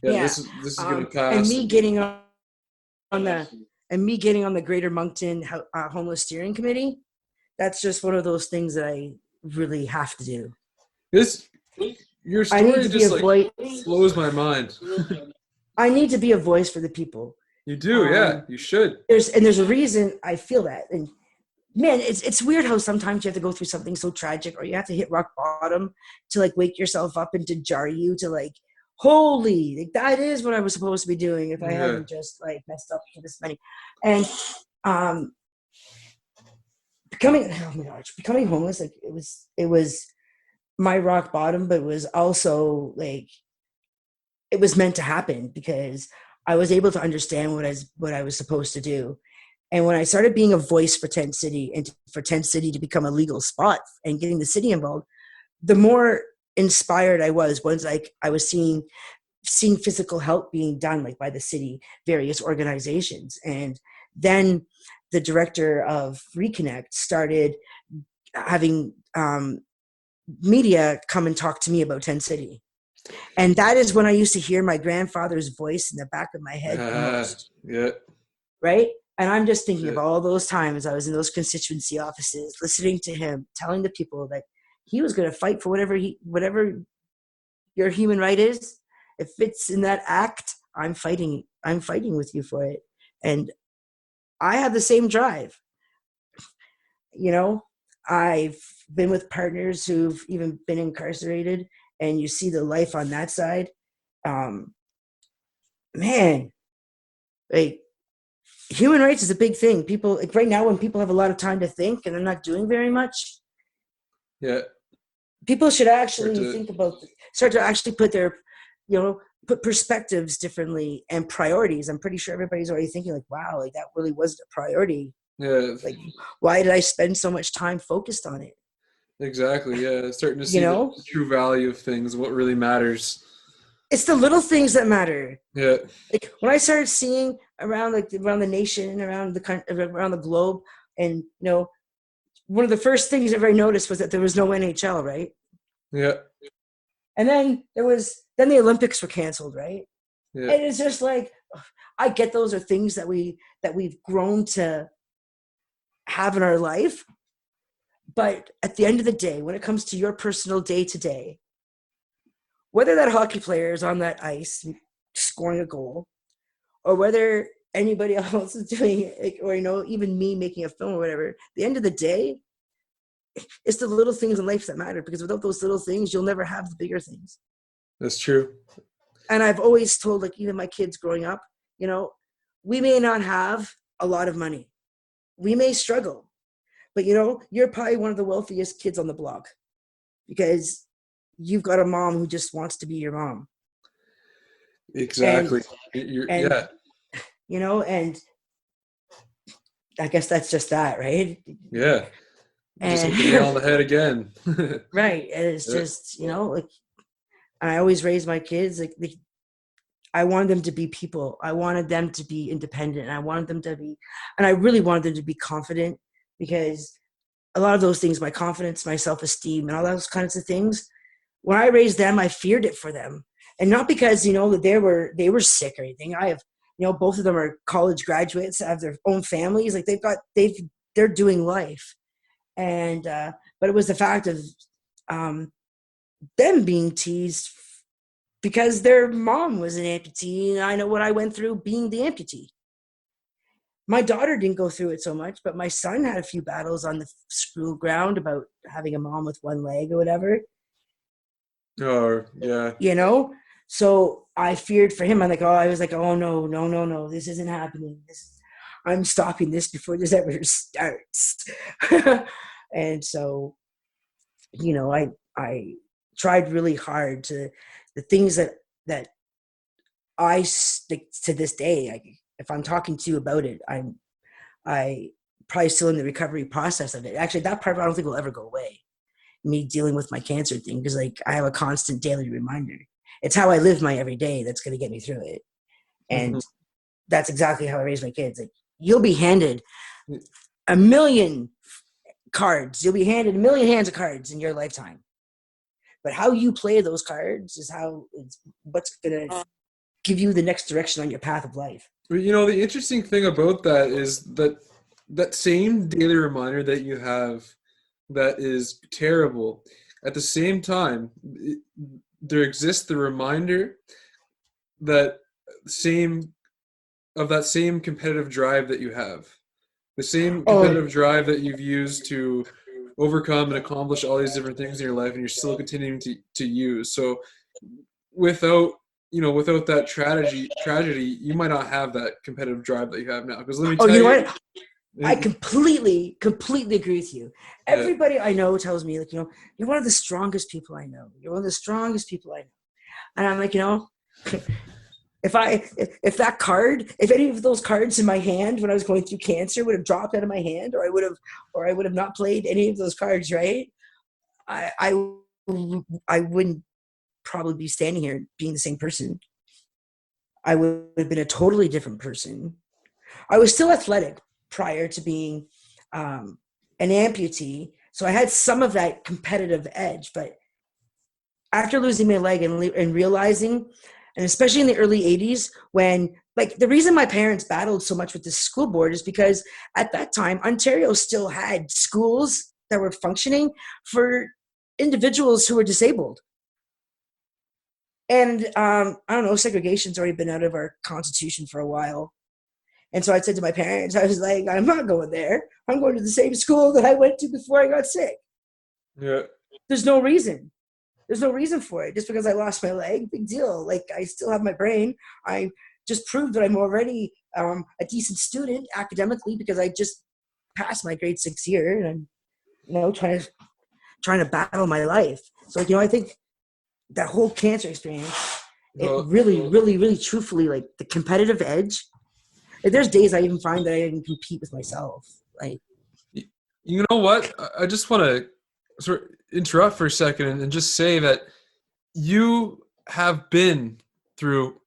This is gonna pass. And me getting on the Greater Moncton Homeless Steering Committee, that's just one of those things that I really have to do. Your I need story to be just a like voice. blows my mind. I need to be a voice for the people. You do, yeah. You should. There's a reason I feel that. And man, it's weird how sometimes you have to go through something so tragic, or you have to hit rock bottom to like wake yourself up and to jar you to like, holy, like that is what I was supposed to be doing if I hadn't just like messed up for this many. And becoming homeless, like it was my rock bottom, but it was also like it was meant to happen because I was able to understand what I was supposed to do. And when I started being a voice for Tent City and for Tent City to become a legal spot and getting the city involved, the more inspired I was once like I was seeing physical help being done like by the city, various organizations. And then the director of Reconnect started having media come and talk to me about Tent City. And that is when I used to hear my grandfather's voice in the back of my head the most. Yeah. Right? And I'm just thinking of all those times I was in those constituency offices, listening to him, telling the people that he was going to fight for whatever your human right is. If it's in that act, I'm fighting with you for it. And I have the same drive. I've been with partners who've even been incarcerated, and you see the life on that side. Man, like human rights is a big thing. People like right now when people have a lot of time to think and they're not doing very much. Yeah. People should actually start to actually put their, put perspectives differently and priorities. I'm pretty sure everybody's already thinking like, wow, like that really wasn't a priority. Yeah. Like, why did I spend so much time focused on it? Exactly. Yeah. Starting to see the true value of things, what really matters. It's the little things that matter. Yeah. Like when I started seeing around the nation, around the country, around the globe, and one of the first things that I noticed was that there was no NHL, right? Yeah. And then the Olympics were canceled, right? Yeah. And it's just like, I get those are things that we've grown to have in our life. But at the end of the day, when it comes to your personal day-to-day, whether that hockey player is on that ice scoring a goal, or whether anybody else is doing it, or even me making a film or whatever, at the end of the day, it's the little things in life that matter, because without those little things, you'll never have the bigger things. That's true. And I've always told, like, even my kids growing up, we may not have a lot of money. We may struggle, but you're probably one of the wealthiest kids on the block because you've got a mom who just wants to be your mom. Exactly. And and I guess that's just that, right? Yeah. Just And hit the nail on the head again. right. And it's just, like, I always raise my kids like I wanted them to be people. I wanted them to be independent. And I really wanted them to be confident, because a lot of those things, my confidence, my self-esteem, and all those kinds of things, when I raised them, I feared it for them. And not because, that they were sick or anything. I have, both of them are college graduates, have their own families. Like they're doing life. And, but it was the fact of them being teased because their mom was an amputee, and I know what I went through being the amputee. My daughter didn't go through it so much, but my son had a few battles on the school ground about having a mom with one leg or whatever. Oh, yeah. So I feared for him. I was like, oh, no, this isn't happening. I'm stopping this before this ever starts. And so, I tried really hard to the things that I stick to this day. If I'm talking to you about it, I probably still in the recovery process of it. Actually, that part I don't think will ever go away. Me dealing with my cancer thing, because I have a constant daily reminder. It's how I live my everyday that's going to get me through it. And that's exactly how I raise my kids. Like, you'll be handed a million cards. You'll be handed a million hands of cards in your lifetime. But how you play those cards is what's going to give you the next direction on your path of life. The interesting thing about that is that same daily reminder that you have that is terrible, at the same time, there exists the reminder that same competitive drive that you have, the same competitive drive that you've used to overcome and accomplish all these different things in your life, and you're still continuing to use. So without that tragedy, you might not have that competitive drive that you have now. Because let me tell you, what? I completely agree with you. Everybody I know tells me, like, you're one of the strongest people I know. You're one of the strongest people I know. And I'm like, if any of those cards in my hand when I was going through cancer would have dropped out of my hand, or I would have not played any of those cards, right? I wouldn't probably be standing here being the same person. I would have been a totally different person. I was still athletic prior to being an amputee, so I had some of that competitive edge. But after losing my leg and realizing, and especially in the early 80s, when, like, the reason my parents battled so much with the school board is because at that time, Ontario still had schools that were functioning for individuals who were disabled. And I don't know, segregation's already been out of our constitution for a while. And so I said to my parents, I was like, I'm not going there. I'm going to the same school that I went to before I got sick. Yeah. There's no reason. There's no reason for it. Just because I lost my leg, big deal. Like, I still have my brain. I just proved that I'm already a decent student academically, because I just passed my grade 6 year, and I'm, trying to battle my life. So, I think that whole cancer experience, it really, really, really truthfully, like, the competitive edge. Like, there's days I even find that I didn't compete with myself. Like, you know what? I just want to sort of interrupt for a second and just say that you have been through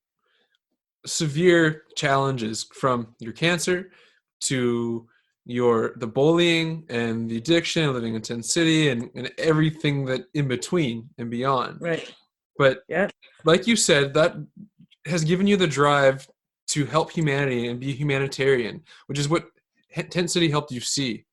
severe challenges, from your cancer to the bullying and the addiction, living in Tent City, and everything that in between and beyond. Right. But like you said, that has given you the drive to help humanity and be a humanitarian, which is what Tent City helped you see.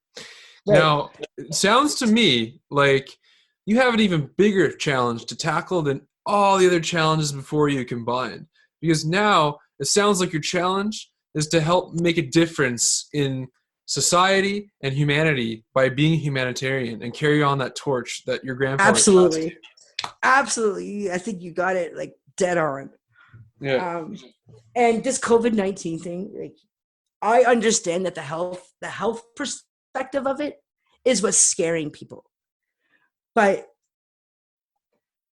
Right. Now, it sounds to me like you have an even bigger challenge to tackle than all the other challenges before you combined. Because now it sounds like your challenge is to help make a difference in society and humanity by being a humanitarian and carry on that torch that your grandfather Absolutely. I think you got it, like, dead on. Yeah. And this COVID-19 thing, like, I understand that the health perspective of it is what's scaring people. But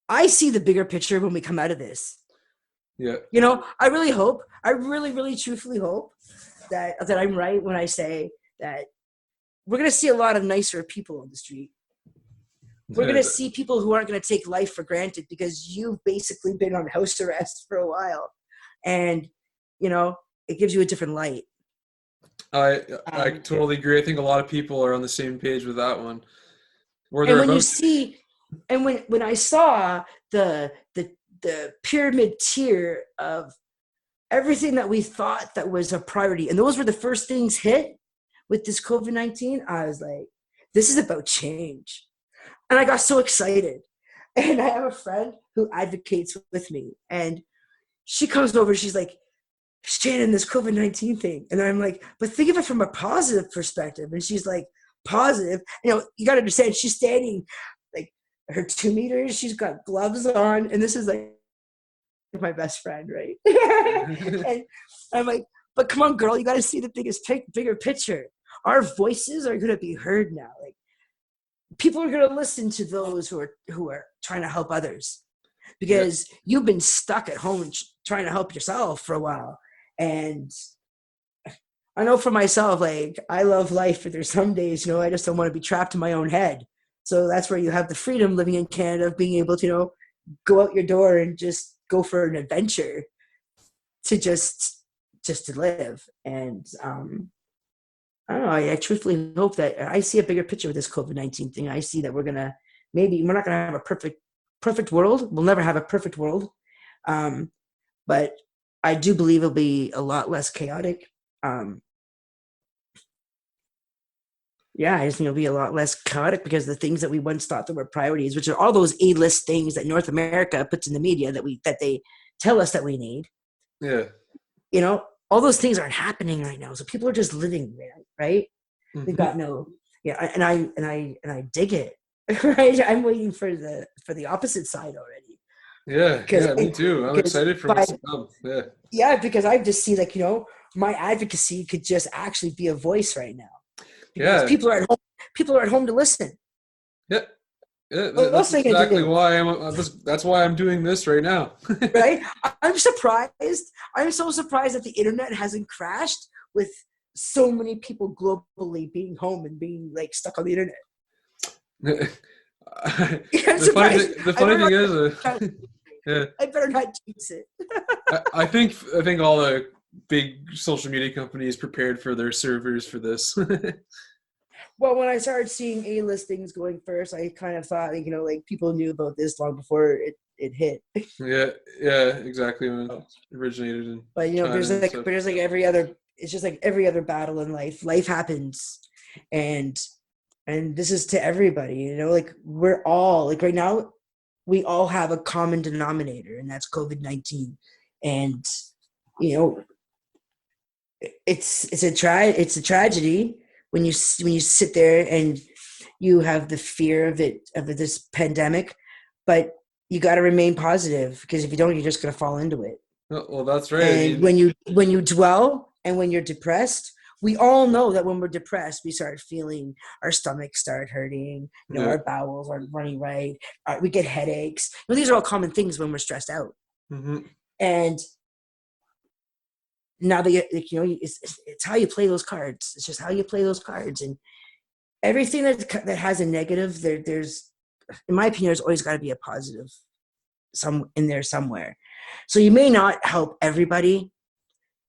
I see the bigger picture when we come out of this. Yeah. You know, I really, really truthfully hope that I'm right when I say that we're going to see a lot of nicer people on the street. We're going to see people who aren't going to take life for granted because you've basically been on house arrest for a while. And, you know, it gives you a different light. I totally agree. I think a lot of people are on the same page with that one. And when you see, and when I saw the pyramid tier of everything that we thought that was a priority, and those were the first things hit with this COVID-19, I was like, this is about change. And I got so excited. And I have a friend who advocates with me, and she comes over, she's like, Shannon, this COVID-19 thing. And I'm like, but think of it from a positive perspective. And she's like, positive? You know, you got to understand, she's standing like her 2 meters, she's got gloves on, and this is like my best friend, right? And I'm like, but come on, girl, you got to see the bigger picture. Our voices are going to be heard now. Like, people are going to listen to those who are trying to help others, because you've been stuck at home trying to help yourself for a while. And I know for myself, like, I love life, but there's some days, you know, I just don't want to be trapped in my own head. So that's where you have the freedom living in Canada of being able to, you know, go out your door and just go for an adventure to just to live. And I don't know, I truthfully hope that I see a bigger picture with this COVID-19 thing. I see that we're not going to have a perfect world. We'll never have a perfect world. But I do believe it'll be a lot less chaotic. I just think it'll be a lot less chaotic because the things that we once thought that were priorities, which are all those A-list things that North America puts in the media that they tell us that we need. Yeah. You know, all those things aren't happening right now. So people are just living there, right? Mm-hmm. They've got and I dig it. Right? I'm waiting for the opposite side already. Yeah, me too. I'm excited for what's to come. Yeah, because I just see, like, you know, my advocacy could just actually be a voice right now. Because people are at home to listen. Yeah. That's exactly why that's why I'm doing this right now. Right? I'm surprised. I'm so surprised that the internet hasn't crashed with so many people globally being home and being, like, stuck on the internet. The funny thing is, I better not jinx it. I think all the big social media companies prepared for their servers for this. Well, when I started seeing A-listings going first, I kind of thought, like, you know, like, people knew about this long before it hit. Yeah, exactly, when it originated. But, you know, there's like every other. It's just like every other battle in life. Life happens, and this is to everybody. You know, like, we're all, like, right now, we all have a common denominator, and that's COVID-19. And, you know, it's a tragedy when you sit there and you have the fear of this pandemic, but you got to remain positive, because if you don't, you're just going to fall into it. Well, that's right. And when you dwell and when you're depressed, we all know that when we're depressed, we start feeling our stomachs start hurting, you know, our bowels aren't running right, we get headaches. You know, these are all common things when we're stressed out. Mm-hmm. And now that you know, it's how you play those cards. It's just how you play those cards, and everything that has a negative, there's, in my opinion, there's always got to be a positive in there somewhere. So you may not help everybody,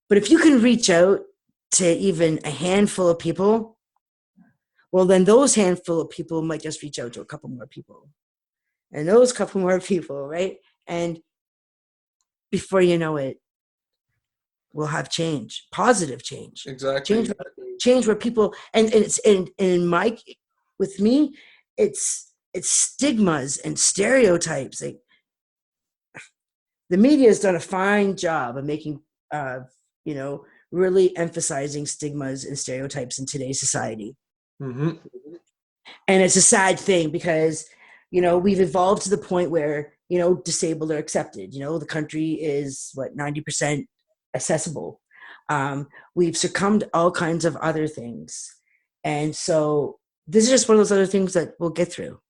but if you can reach out to even a handful of people, well, then those handful of people might just reach out to a couple more people, and those couple more people, right? And before you know it, we'll have change, positive change. Exactly. Change where people, and it's with me, it's stigmas and stereotypes. Like, the media has done a fine job of making, you know, really emphasizing stigmas and stereotypes in today's society. Mm-hmm. And it's a sad thing, because, you know, we've evolved to the point where disabled or accepted. The country is 90% accessible. We've succumbed to all kinds of other things. And so this is just one of those other things that we'll get through.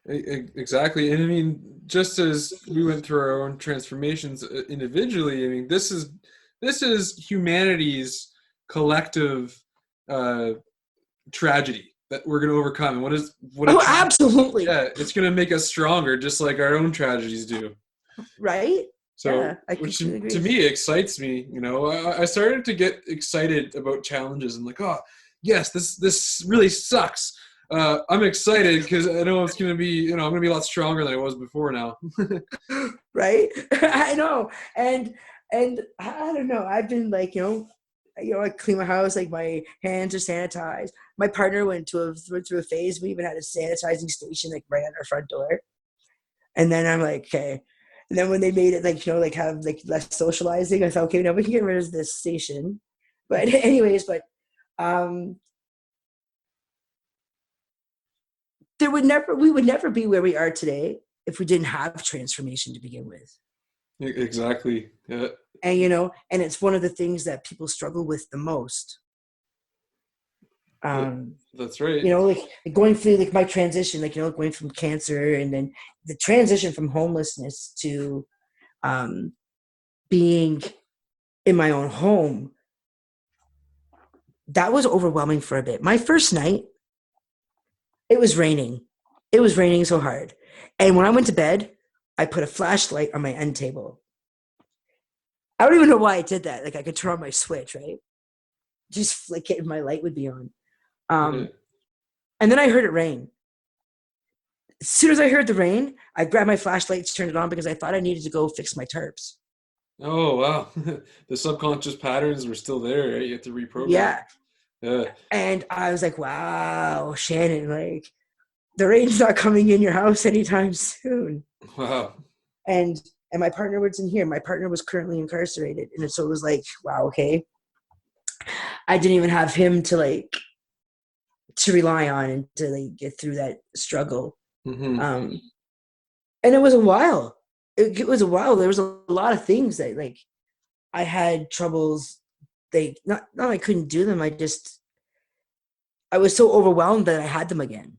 Exactly. And I mean, just as we went through our own transformations individually, I mean, this is humanity's collective tragedy that we're going to overcome. And absolutely. Yeah, it's going to make us stronger, just like our own tragedies do. Right. So, yeah, which to me excites me. I started to get excited about challenges and like, oh, yes, this really sucks. I'm excited because I know it's going to be, I'm going to be a lot stronger than I was before now. Right. I know. And I don't know. I've been like, I clean my house, like my hands are sanitized. My partner went through a phase. We even had a sanitizing station like right on our front door. And then I'm like, okay. And then when they made it have like less socializing, I thought, okay, now we can get rid of this station. But anyways, we would never be where we are today if we didn't have transformation to begin with. Exactly. Yeah. And and it's one of the things that people struggle with the most. That's right. Like going through like my transition, going from cancer and then the transition from homelessness to being in my own home. That was overwhelming for a bit. My first night, it was raining. It was raining so hard. And when I went to bed, I put a flashlight on my end table. I don't even know why I did that. Like I could turn on my switch, right? Just flick it and my light would be on. And then I heard it rain. As soon as I heard the rain, I grabbed my flashlight, turned it on because I thought I needed to go fix my tarps. Oh, wow. The subconscious patterns were still there, right? You have to reprogram. Yeah. And I was like, wow, Shannon, like the rain's not coming in your house anytime soon. Wow. And my partner was in here. My partner was currently incarcerated. And so it was like, wow, okay. I didn't even have him to rely on and to get through that struggle. Mm-hmm. And it was a while. It was a while. There was a lot of things that I had troubles. Not I couldn't do them. I was so overwhelmed that I had them again.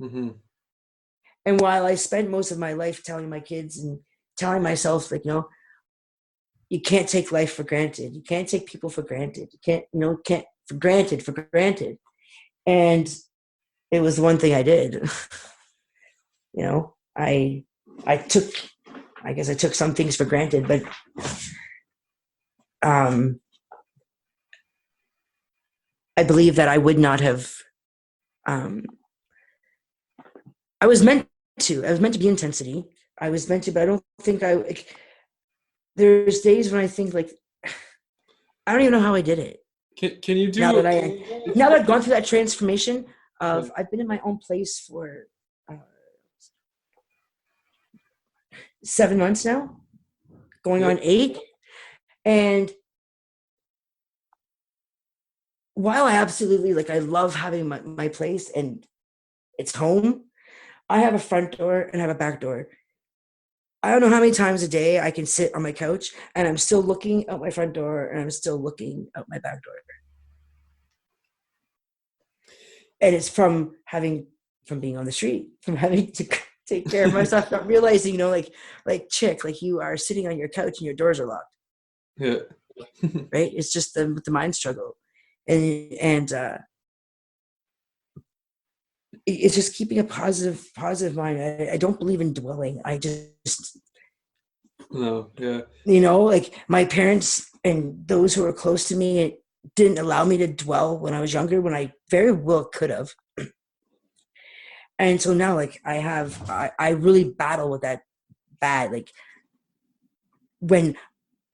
Mm-hmm. And while I spent most of my life telling my kids and telling myself, you can't take life for granted. You can't take people for granted. You can't for granted. And it was one thing I did. I took some things for granted, but I believe that I would not have. I was meant to be intensity. I was meant to, but I don't think there's days when I think I don't even know how I did it. Can you do now that I've gone through that transformation of I've been in my own place for 7 months now, going on 8, and while I absolutely I love having my place and it's home, I have a front door and I have a back door. I don't know how many times a day I can sit on my couch and I'm still looking out my front door and I'm still looking out my back door. And it's from being on the street, from having to take care of myself, not realizing, chick, you are sitting on your couch and your doors are locked. Yeah. Right? It's just the mind struggle. And it's just keeping a positive mind. I don't believe in dwelling. I just no, yeah. My parents and those who were close to me didn't allow me to dwell when I was younger, when I very well could have. And so now I really battle with that bad, when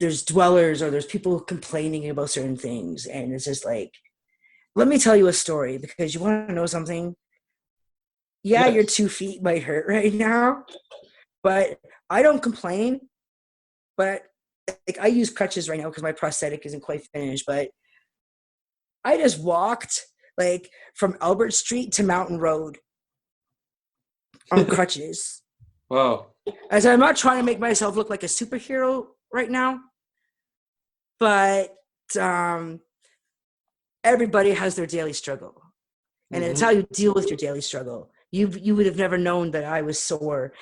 there's dwellers or there's people complaining about certain things, and it's just let me tell you a story because you want to know something. Yeah, yes. Your 2 feet might hurt right now, but I don't complain. But I use crutches right now because my prosthetic isn't quite finished. But I just walked from Albert Street to Mountain Road on crutches. Wow. As I'm not trying to make myself look like a superhero right now, but everybody has their daily struggle. And it's how you deal with your daily struggle. You would have never known that I was sore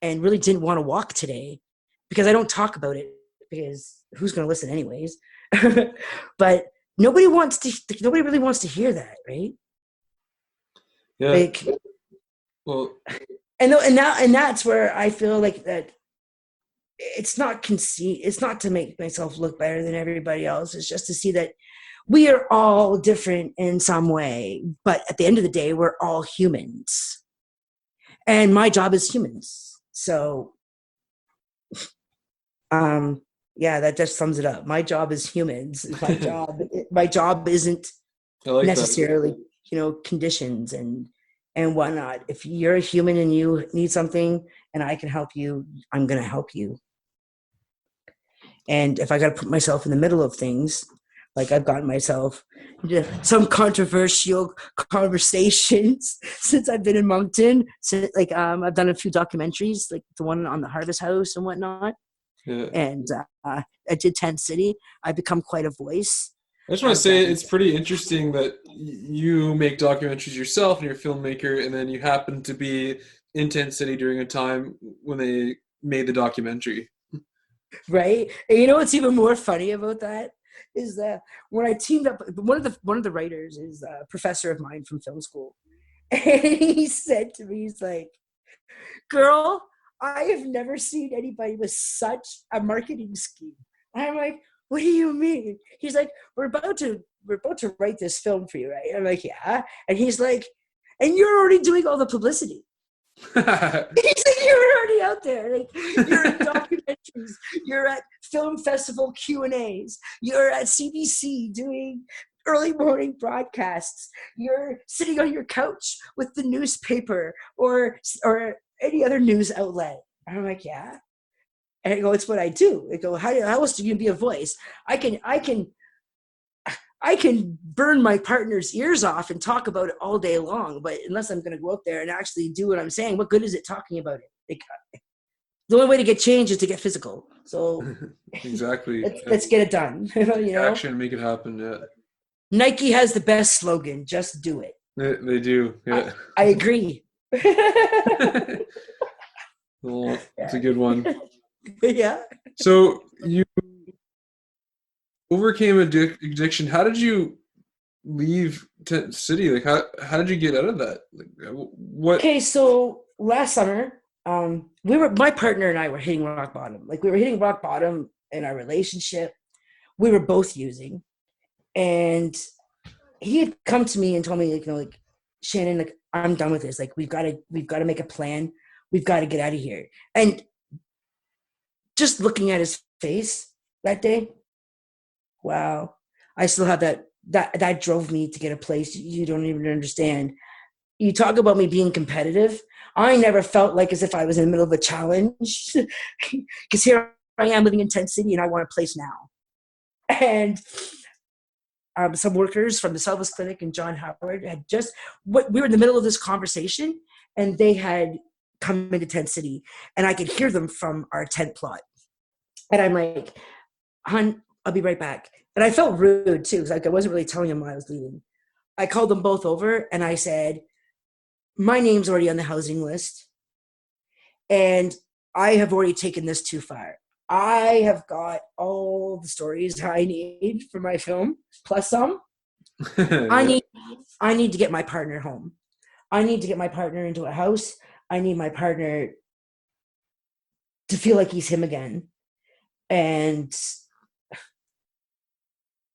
and really didn't want to walk today because I don't talk about it, because who's going to listen anyways? But nobody really wants to hear that, right? Yeah. Like, Well, and that's where I feel like that it's not to make myself look better than everybody else. It's just to see that we are all different in some way, but at the end of the day, we're all humans. And my job is humans. So, yeah, that just sums it up. My job is humans. My job isn't I necessarily, conditions and whatnot. If you're a human and you need something and I can help you, I'm going to help you. And if I got to put myself in the middle of things, like I've gotten myself into some controversial conversations since I've been in Moncton. So, I've done a few documentaries, like the one on the Harvest House and whatnot. Yeah. And I did Tent City. I've become quite a voice. I just want to say it's pretty interesting that you make documentaries yourself and you're a filmmaker, and then you happen to be in Tent City during a time when they made the documentary. Right? And you know what's even more funny about that is that when I teamed up, one of the writers is a professor of mine from film school, and he said to me, he's like, "Girl, I have never seen anybody with such a marketing scheme." And I'm like, "What do you mean?" He's like, we're about to write this film for you, right?" And I'm like, "Yeah." And he's like, "And you're already doing all the publicity." He's like, "You're already out there. Like, you're in documentaries. You're at film festival Q&As. You're at CBC doing early morning broadcasts. You're sitting on your couch with the newspaper or any other news outlet." And I'm like, "Yeah." And I go, "It's what I do." I go, how else do you be a voice? I can burn my partner's ears off and talk about it all day long, but unless I'm going to go out there and actually do what I'm saying, what good is it talking about it? Like, the only way to get change is to get physical. So exactly. let's get it done. Action, make it happen. Yeah. Nike has the best slogan: "Just do it." They do. Yeah. I agree. Well, it's a good one. Yeah. So you overcame addiction. How did you leave Tent City? Like, how did you get out of that? Like, what? Okay, so last summer, my partner and I were hitting rock bottom. Like, we were hitting rock bottom in our relationship. We were both using, and he had come to me and told me, like, "Shannon, like, I'm done with this. Like, we've got to make a plan. We've got to get out of here." And just looking at his face that day, wow, I still have that drove me to get a place you don't even understand. You talk about me being competitive. I never felt like as if I was in the middle of a challenge, because here I am living in Tent City and I want a place now. And some workers from the Selvis Clinic and John Howard had we were in the middle of this conversation, and they had come into Tent City, and I could hear them from our tent plot. And I'm like, "Hun, I'll be right back." And I felt rude too, because I wasn't really telling them why I was leaving. I called them both over and I said, "My name's already on the housing list, and I have already taken this too far. I have got all the stories I need for my film, plus some. I need to get my partner home. I need to get my partner into a house. I need my partner to feel like he's him again." And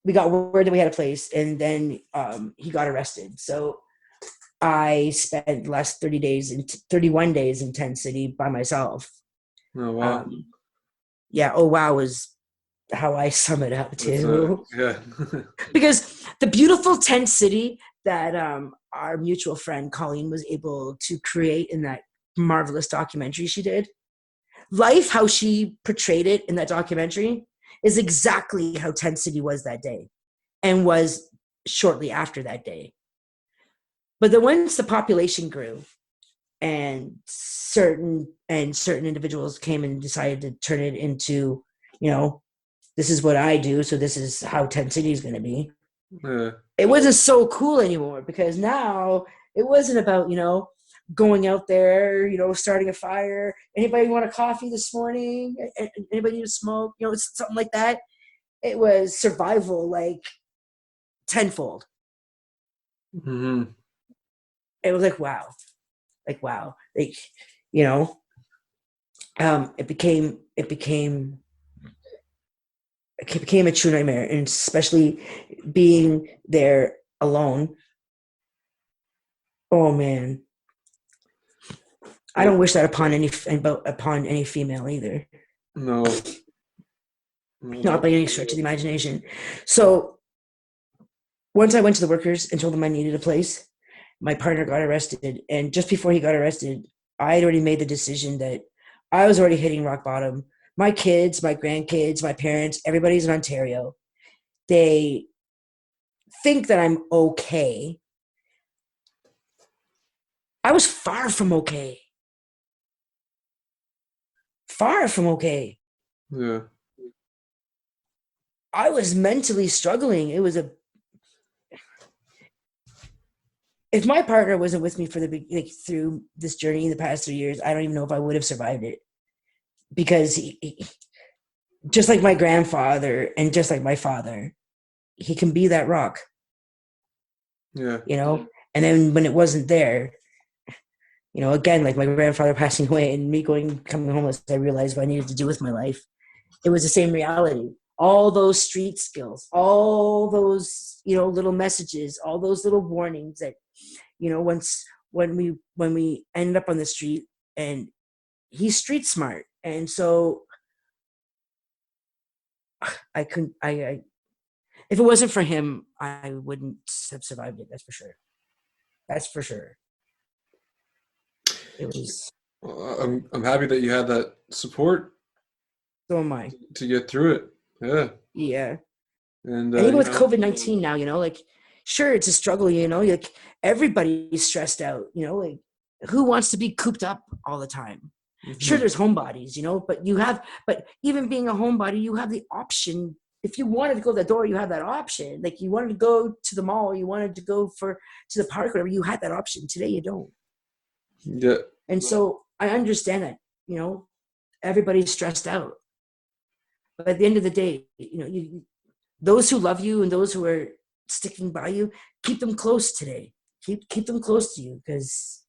we got word that we had a place, and then he got arrested. So I spent the last 31 days in Tent City by myself. Oh, wow. Yeah. Oh, wow was how I sum it up too. Yeah. Because the beautiful Tent City that our mutual friend Colleen was able to create in that marvelous documentary she did, life, how she portrayed it in that documentary, is exactly how Tent City was that day and was shortly after that day. But then once the population grew and certain individuals came and decided to turn it into, this is what I do, so this is how Tent City is going to be. Yeah. It wasn't so cool anymore, because now it wasn't about, going out there, starting a fire. Anybody want a coffee this morning? Anybody need to smoke? It's something like that. It was survival, like tenfold. Mm-hmm. It was like, wow. Like, it became a true nightmare, and especially being there alone. Oh man, I don't wish that upon any female either. No. Not by any stretch of the imagination. So once I went to the workers and told them I needed a place, my partner got arrested, and just before he got arrested, I had already made the decision that I was already hitting rock bottom. My kids, my grandkids, my parents, everybody's in Ontario. They think that I'm okay. I was far from okay. Far from okay. Yeah. I was mentally struggling. It was if my partner wasn't with me for through this journey in the past 3 years, I don't even know if I would have survived it. Because he, just like my grandfather and just like my father, he can be that rock. Yeah. And then when it wasn't there, again, like my grandfather passing away and me coming homeless, I realized what I needed to do with my life. It was the same reality. All those street skills, all those, little messages, all those little warnings that, when we ended up on the street, and he's street smart. And so I if it wasn't for him, I wouldn't have survived it. That's for sure. It was. I'm happy that you had that support. So am I. To get through it. Yeah. Yeah. And even with COVID-19 now, like, sure, it's a struggle, like everybody's stressed out, like who wants to be cooped up all the time? Mm-hmm. Sure, there's homebodies, but even being a homebody, you have the option. If you wanted to go to the door, you have that option. Like you wanted to go to the mall, you wanted to go to the park, whatever, you had that option. Today you don't. Yeah. And so I understand that, everybody's stressed out. But at the end of the day, those who love you and those who are sticking by you, keep them close today. Keep them close to you, because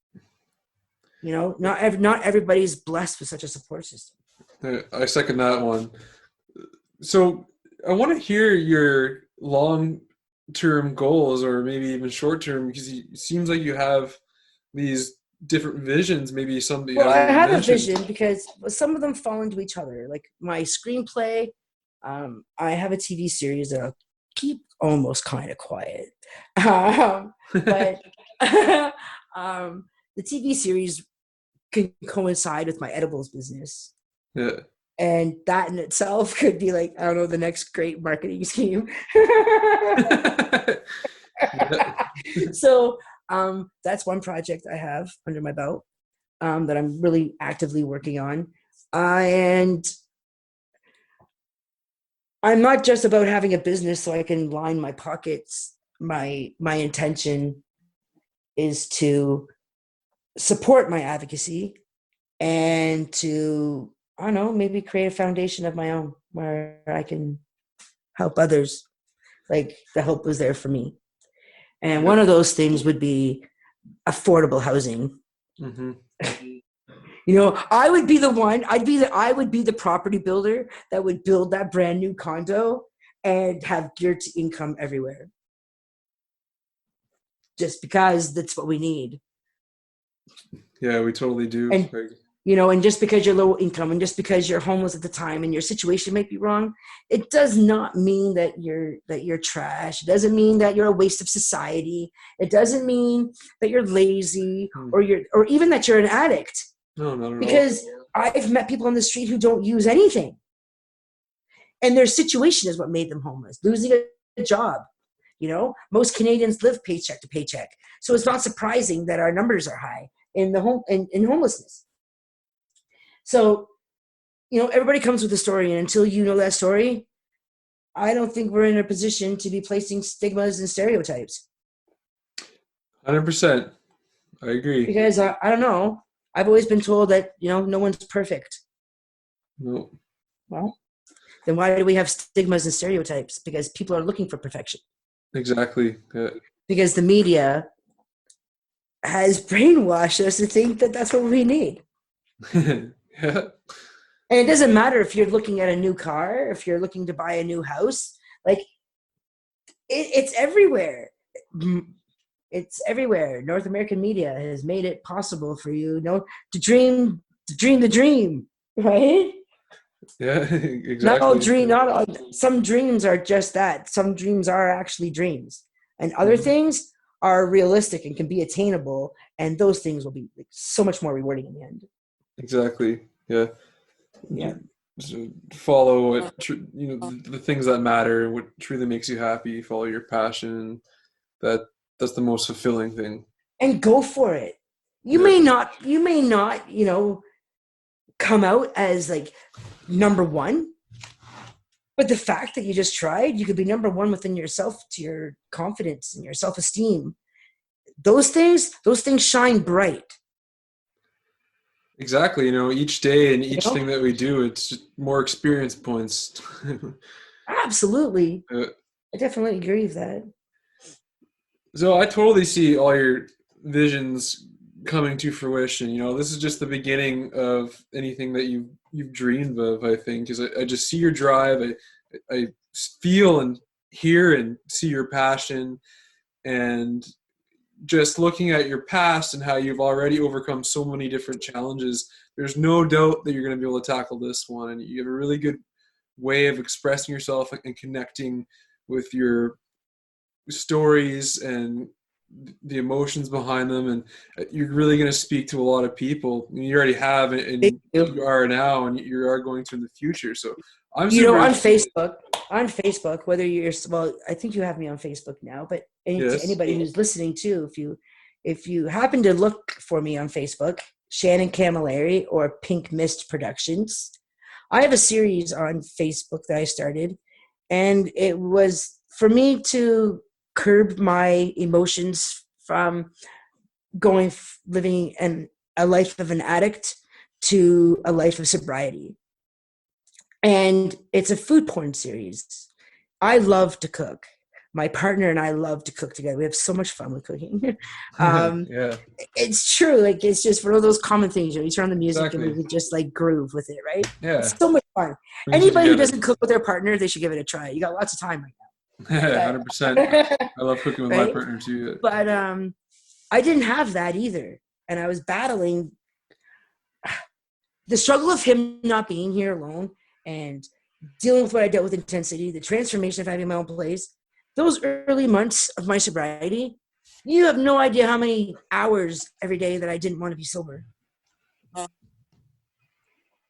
not everybody's blessed with such a support system. I second that one. So I want to hear your long-term goals, or maybe even short-term, because it seems like you have these different visions. Maybe somebody. Well, I have a vision because some of them fall into each other. Like my screenplay, I have a TV series that I'll keep almost kind of quiet, but the TV series can coincide with my edibles business. Yeah. And that in itself could be like, I don't know, the next great marketing scheme. So that's one project I have under my belt that I'm really actively working on. And I'm not just about having a business so I can line my pockets. My intention is to support my advocacy and to, I don't know, maybe create a foundation of my own where I can help others. Like the help was there for me. And one of those things would be affordable housing. Mm-hmm. I would be the one, I would be the property builder that would build that brand new condo and have geared to income everywhere. Just because that's what we need. Yeah, we totally do. And, and just because you're low income and just because you're homeless at the time and your situation might be wrong, it does not mean that you're trash. It doesn't mean that you're a waste of society. It doesn't mean that you're lazy or even that you're an addict. No, not at all. Because I've met people on the street who don't use anything. And their situation is what made them homeless. Losing a job. Most Canadians live paycheck to paycheck. So it's not surprising that our numbers are high. in in homelessness. So, everybody comes with a story, and until you know that story, I don't think we're in a position to be placing stigmas and stereotypes. 100%. I agree. Because I don't know. I've always been told that, no one's perfect. No. Well, then why do we have stigmas and stereotypes? Because people are looking for perfection. Exactly. Yeah. Because the media has brainwashed us to think that that's what we need. Yeah. And it doesn't matter if you're looking at a new car, if you're looking to buy a new house, like it's everywhere. It's everywhere. North American media has made it possible for you, to dream the dream, right? Yeah, exactly. Not all, some dreams are just that. Some dreams are actually dreams. And other things are realistic and can be attainable, and those things will be so much more rewarding in the end. Exactly. Yeah. Yeah. So follow what the things that matter, what truly makes you happy. Follow your passion. That's the most fulfilling thing. And go for it. You may not, come out as like number one, but the fact that you just tried, you could be number one within yourself, to your confidence and your self-esteem. Those things shine bright. Exactly. Each day and each thing that we do, it's just more experience points. Absolutely. I definitely agree with that. So I totally see all your visions coming to fruition. This is just the beginning of anything that you've dreamed of, I think, because I just see your drive. I feel and hear and see your passion, and just looking at your past and how you've already overcome so many different challenges, there's no doubt that you're going to be able to tackle this one. And you have a really good way of expressing yourself and connecting with your stories and the emotions behind them. And you're really going to speak to a lot of people. I mean, you already have, and you are now, and you are going to in the future. So I'm on Facebook, whether I think you have me on Facebook now, but to anybody who's listening too, if you happen to look for me on Facebook, Shannon Camilleri or Pink Mist Productions, I have a series on Facebook that I started, and it was for me to curb my emotions from living a life of an addict to a life of sobriety. And it's a food porn series. I love to cook. My partner and I love to cook together. We have so much fun with cooking. Yeah. It's true. Like, it's just one of those common things. You turn on the music and we just like groove with it, right? Yeah. It's so much fun. Anybody who doesn't cook with their partner, they should give it a try. You got lots of time right now. 100%. I love cooking with my partner too. But I didn't have that either. And I was battling the struggle of him not being here alone and dealing with what I dealt with intensity, the transformation of having my own place. Those early months of my sobriety, you have no idea how many hours every day that I didn't want to be sober.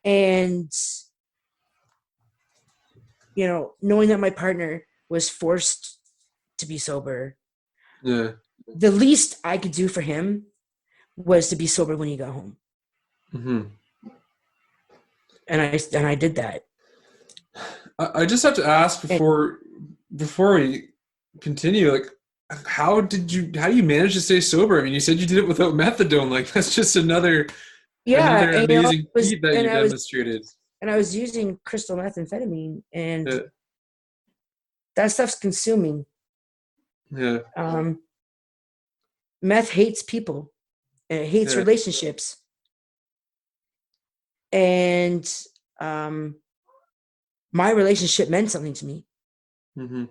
And, knowing that my partner was forced to be sober, the least I could do for him was to be sober when he got home. Mm-hmm. And I did that. I just have to ask before we continue, like, how do you manage to stay sober? I mean, you said you did it without methadone. Like, that's just another amazing feat that you demonstrated. And I was using crystal methamphetamine, and that stuff's consuming. Yeah. Meth hates people, and it hates relationships. And my relationship meant something to me. Mm-hmm.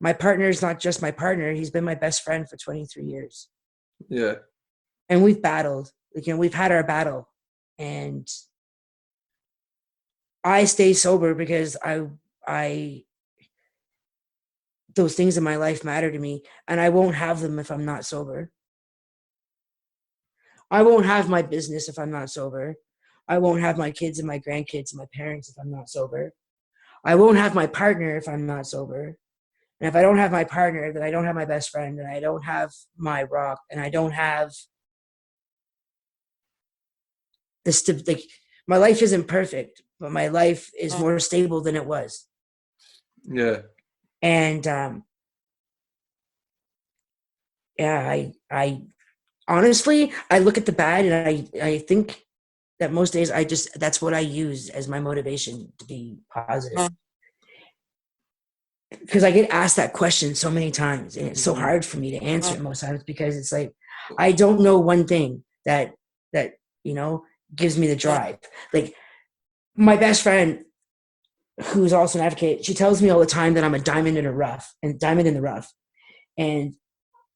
My partner is not just my partner. He's been my best friend for 23 years. Yeah. And we've battled. We've had our battle. And I stay sober because I those things in my life matter to me, and I won't have them if I'm not sober. I won't have my business if I'm not sober. I won't have my kids and my grandkids and my parents if I'm not sober. I won't have my partner if I'm not sober. And if I don't have my partner, then I don't have my best friend, and I don't have my rock, and I don't have this. Like, my life isn't perfect, but my life is more stable than it was. Yeah. And yeah, I honestly, I look at the bad, and I think that most days that's what I use as my motivation to be positive. Because I get asked that question so many times, and it's so hard for me to answer it most times, because it's like, I don't know one thing that gives me the drive. Like, my best friend, who's also an advocate, she tells me all the time that I'm a diamond in the rough. And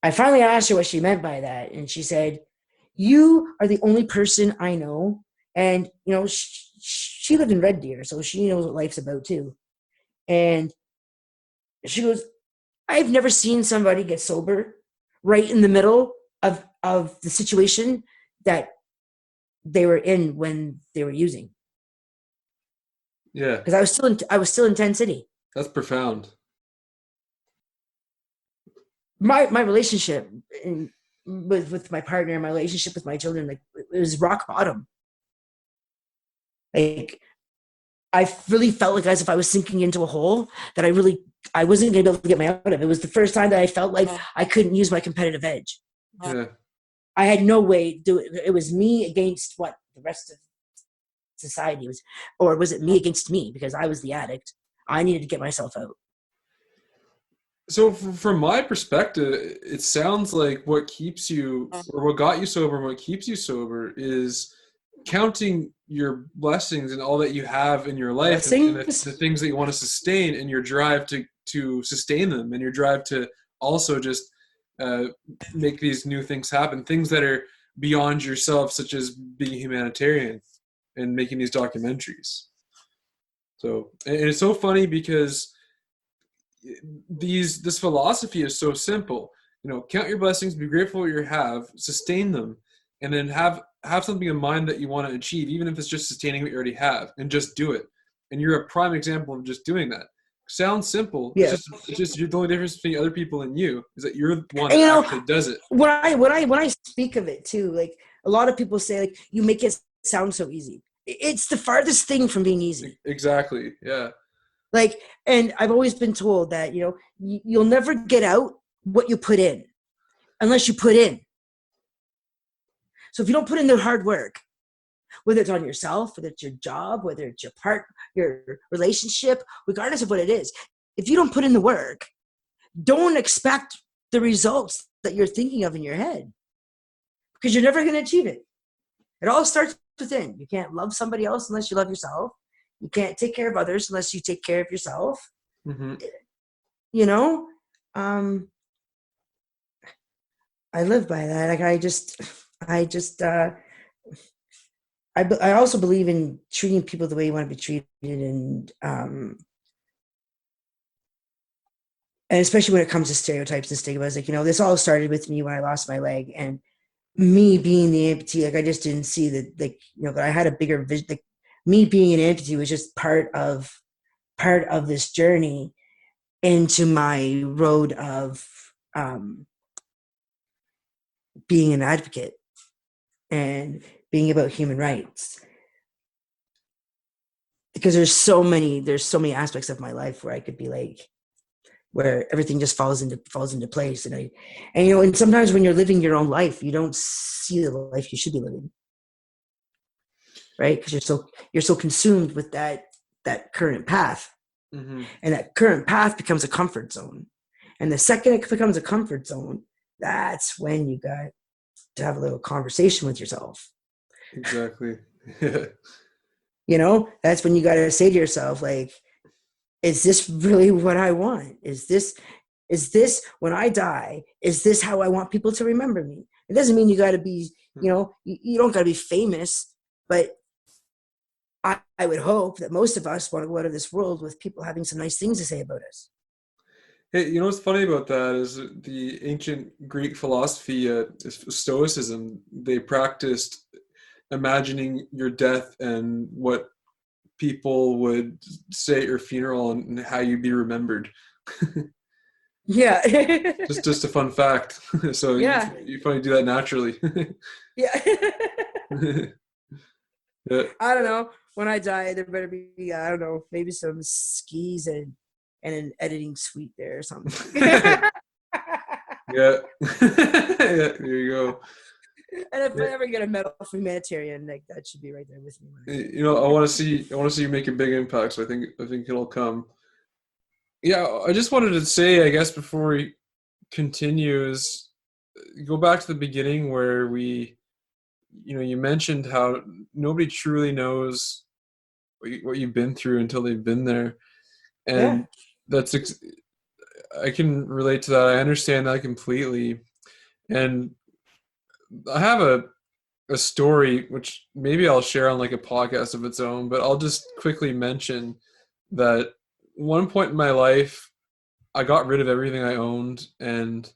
I finally asked her what she meant by that, and she said, "You are the only person I know." And she lived in Red Deer, so she knows what life's about too. And she goes, "I've never seen somebody get sober right in the middle of the situation that they were in when they were using." Yeah. Because I was still in Tent City. That's profound. My relationship with my partner, my relationship with my children, like, it was rock bottom. Like, I really felt like as if I was sinking into a hole that I wasn't going to be able to get my out of. It was the first time that I felt like I couldn't use my competitive edge. Yeah. I had no way to do it. It was me against what the rest of society was, or was it me against me? Because I was the addict. I needed to get myself out. So from my perspective, it sounds like what keeps you, or what got you sober and what keeps you sober, is counting your blessings and all that you have in your life, and the things that you want to sustain, and your drive to sustain them, and your drive to also just make these new things happen, things that are beyond yourself, such as being a humanitarian and making these documentaries. So, and it's so funny because this philosophy is so simple. Count your blessings, be grateful for what you have, sustain them, and then have something in mind that you want to achieve, even if it's just sustaining what you already have, and just do it. And you're a prime example of just doing that. Sounds simple. Yeah. It's just the only difference between other people and you is that you're the one that actually does it. When I speak of it too, like, a lot of people say, like, you make it sound so easy. It's the farthest thing from being easy. Exactly. Yeah. Like, and I've always been told that, you'll never get out what you put in unless you put in. So if you don't put in the hard work, whether it's on yourself, whether it's your job, whether it's your relationship, regardless of what it is, if you don't put in the work, don't expect the results that you're thinking of in your head, because you're never going to achieve it. It all starts within. You can't love somebody else unless you love yourself. You can't take care of others unless you take care of yourself. Mm-hmm. I live by that. Like, I also believe in treating people the way you want to be treated, and especially when it comes to stereotypes and stigmas. Like, this all started with me when I lost my leg, and me being the amputee. Like, I just didn't see that, like, that I had a bigger vision. Like, me being an amputee was just part of this journey into my road of being an advocate and being about human rights. Because there's so many aspects of my life where I could be like, where everything just falls into place. And sometimes when you're living your own life, you don't see the life you should be living. Right? Because you're so consumed with that current path. Mm-hmm. And that current path becomes a comfort zone. And the second it becomes a comfort zone, that's when you got to have a little conversation with yourself. Exactly. That's when you got to say to yourself, like, is this really what I want? Is this when I die, is this how I want people to remember me? It doesn't mean you got to be, you don't got to be famous, but I would hope that most of us want to go out of this world with people having some nice things to say about us. Hey, what's funny about that is the ancient Greek philosophy, Stoicism, they practiced imagining your death and what people would say at your funeral and how you'd be remembered. Yeah. Just a fun fact. So Yeah. you probably do that naturally. Yeah. Yeah. I don't know. When I die, there better be, I don't know, maybe some skis and an editing suite there or something. Yeah. Yeah, there you go. And if I Yeah. ever get a medal for humanitarian, like that should be right there with me when I die. You know, I want to see you make a big impact. So I think it'll come. Yeah, I just wanted to say, I guess, before we continue, is go back to the beginning where you mentioned how nobody truly knows what you've been through until they've been there, Yeah. and that's I can relate to that. I understand that completely, and I have a story which maybe I'll share on like a podcast of its own, but I'll just quickly mention that one point in my life I got rid of everything I owned, and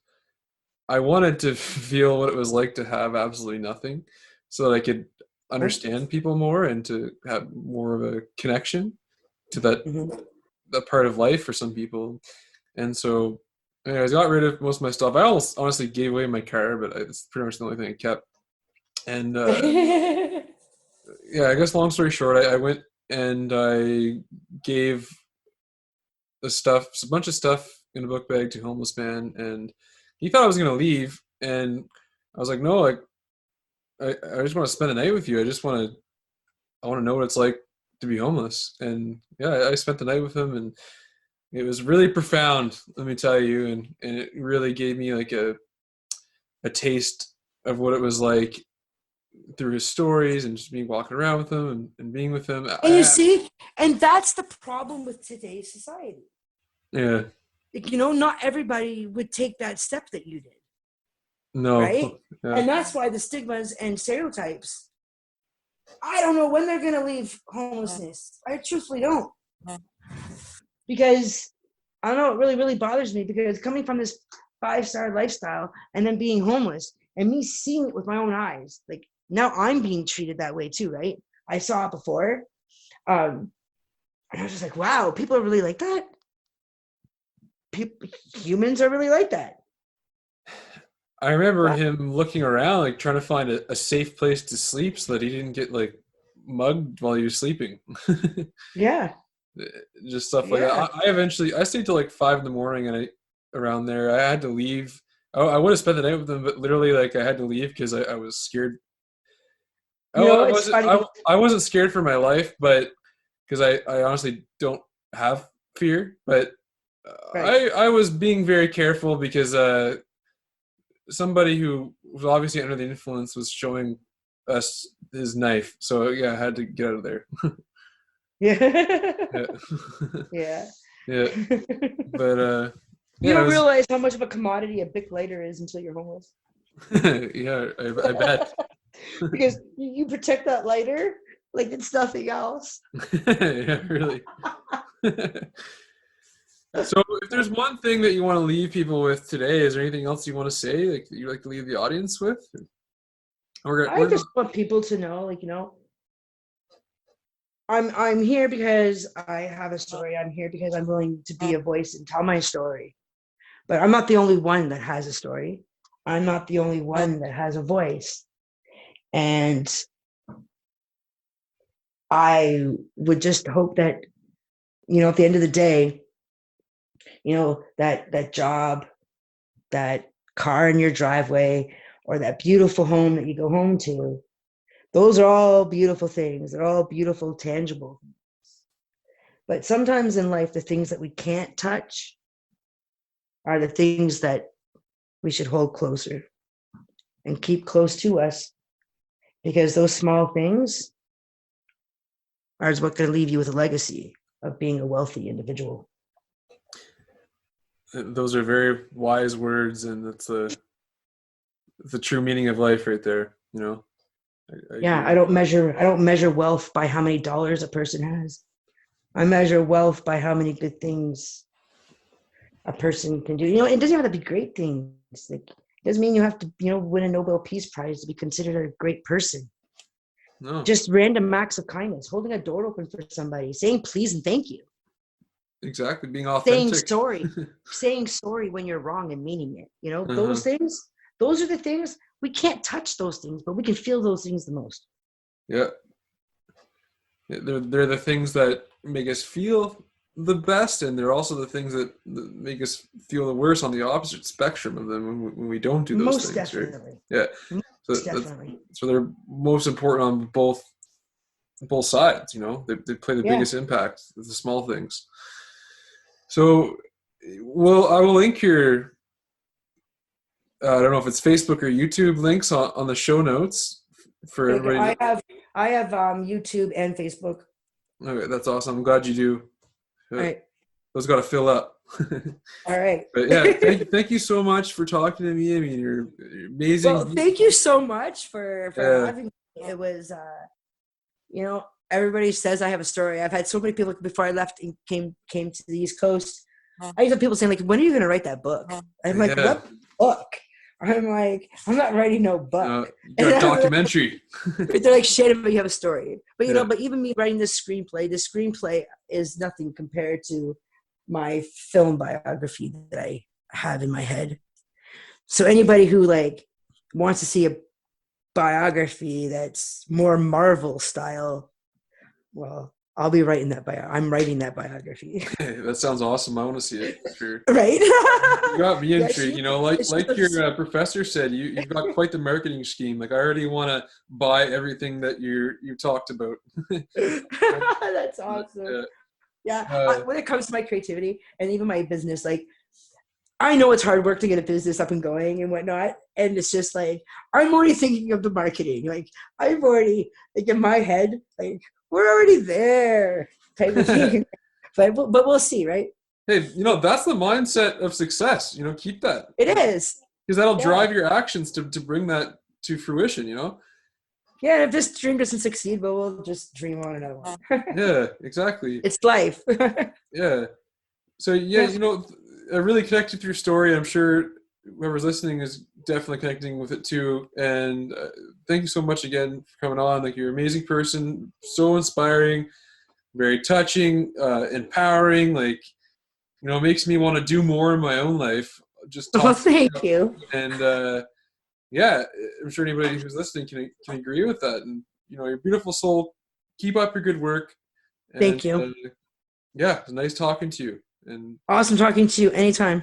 I wanted to feel what it was like to have absolutely nothing so that I could understand people more and to have more of a connection to Mm-hmm. that part of life for some people. And so anyways, I got rid of most of my stuff. I almost honestly gave away my car, but it's pretty much the only thing I kept. And yeah, I guess long story short, I went and I gave a bunch of stuff in a book bag to homeless man, and he thought I was going to leave, and I was like, no, like I just want to spend the night with you. I want to know what it's like to be homeless. And yeah, I spent the night with him, and it was really profound, let me tell you, and it really gave me like a taste of what it was like through his stories and just being walking around with him and being with him. And you see, and that's the problem with today's society. Yeah. Like, not everybody would take that step that you did, No. right? Yeah. And that's why the stigmas and stereotypes, I don't know when they're going to leave homelessness. I truthfully don't. Because, I don't know, it really, really bothers me because coming from this 5-star lifestyle and then being homeless and me seeing it with my own eyes, like now I'm being treated that way too, right? I saw it before. And I was just like, wow, people are really like that. Humans are really like that. I remember him looking around, like trying to find a safe place to sleep so that he didn't get like mugged while he was sleeping. Yeah. Just stuff like that. I stayed till like 5 in the morning, and around there I had to leave. I would have spent the night with them, but literally like I had to leave because I was scared. I wasn't scared for my life, but because I honestly don't have fear, but I was being very careful because somebody who was obviously under the influence was showing us his knife. So yeah, I had to get out of there. Yeah. Yeah. Yeah. But you don't realize how much of a commodity a Bic lighter is until you're homeless. Yeah, I bet. Because you protect that lighter like it's nothing else. Yeah, really. So if there's one thing that you want to leave people with today, is there anything else you want to say, like that you'd like to leave the audience with? I just want people to know, like, I'm here because I have a story. I'm here because I'm willing to be a voice and tell my story. But I'm not the only one that has a story. I'm not the only one that has a voice. And I would just hope that, at the end of the day, that job, that car in your driveway, or that beautiful home that you go home to, those are all beautiful things. They're all beautiful, tangible things. But sometimes in life, the things that we can't touch are the things that we should hold closer and keep close to us, because those small things are what's going to leave you with a legacy of being a wealthy individual. Those are very wise words, and that's the true meaning of life right there. I don't measure wealth by how many dollars a person has. I measure wealth by how many good things a person can do. It doesn't have to be great things. Like, it doesn't mean you have to, win a Nobel Peace Prize to be considered a great person. No. Just random acts of kindness, holding a door open for somebody, saying please and thank you. Exactly. Being saying authentic. sorry, saying sorry when you're wrong and meaning it. You know, Uh-huh. those things, those are the things we can't touch those things, but we can feel those things the most. Yeah. They're the things that make us feel the best, and they're also the things that make us feel the worst on the opposite spectrum of them when we don't do those Most things, right? definitely. Yeah. So Most definitely. so they're most important on both sides. You know, they play the Yeah. biggest impact with the small things. So, well, I will link your I don't know if it's Facebook or YouTube links on the show notes for everybody. I have YouTube and Facebook. Okay, that's awesome. I'm glad you do. All right. Those got to fill up. All right. But yeah, thank you so much for talking to me. I mean, you're amazing. Well, thank you so much for Yeah. having me. It was, everybody says I have a story. I've had so many people before I left and came to the East Coast. I used to have people saying, like, when are you going to write that book? I'm like, Yeah. what book? I'm like, I'm not writing no book. You got a documentary. They're like, shit, but you have a story. But, Yeah. but even me writing this screenplay is nothing compared to my film biography that I have in my head. So anybody who like wants to see a biography that's more Marvel style, well, I'll be writing that I'm writing that biography. That sounds awesome. I want to see it for sure. Right? You got me intrigued. Like your professor said, you've got quite the marketing scheme. Like I already want to buy everything that you talked about. That's awesome. Yeah. When it comes to my creativity and even my business, like I know it's hard work to get a business up and going and whatnot. And it's just like, I'm already thinking of the marketing. Like I'm already like in my head, like we're already there type of thing. but we'll see, right? Hey, that's the mindset of success. Keep that. It is. Because that'll drive your actions to bring that to fruition, Yeah, if this dream doesn't succeed, but we'll just dream on another one. Yeah, exactly. It's life. Yeah. So, I really connected with your story. I'm sure whoever's listening is definitely connecting with it too. And thank you so much again for coming on. Like, you're an amazing person, so inspiring, very touching, empowering. Like, it makes me want to do more in my own life. Just thank you. And yeah, I'm sure anybody who's listening can agree with that. And you're a beautiful soul. Keep up your good work. And, thank you. Yeah, it was nice talking to you. And awesome talking to you anytime.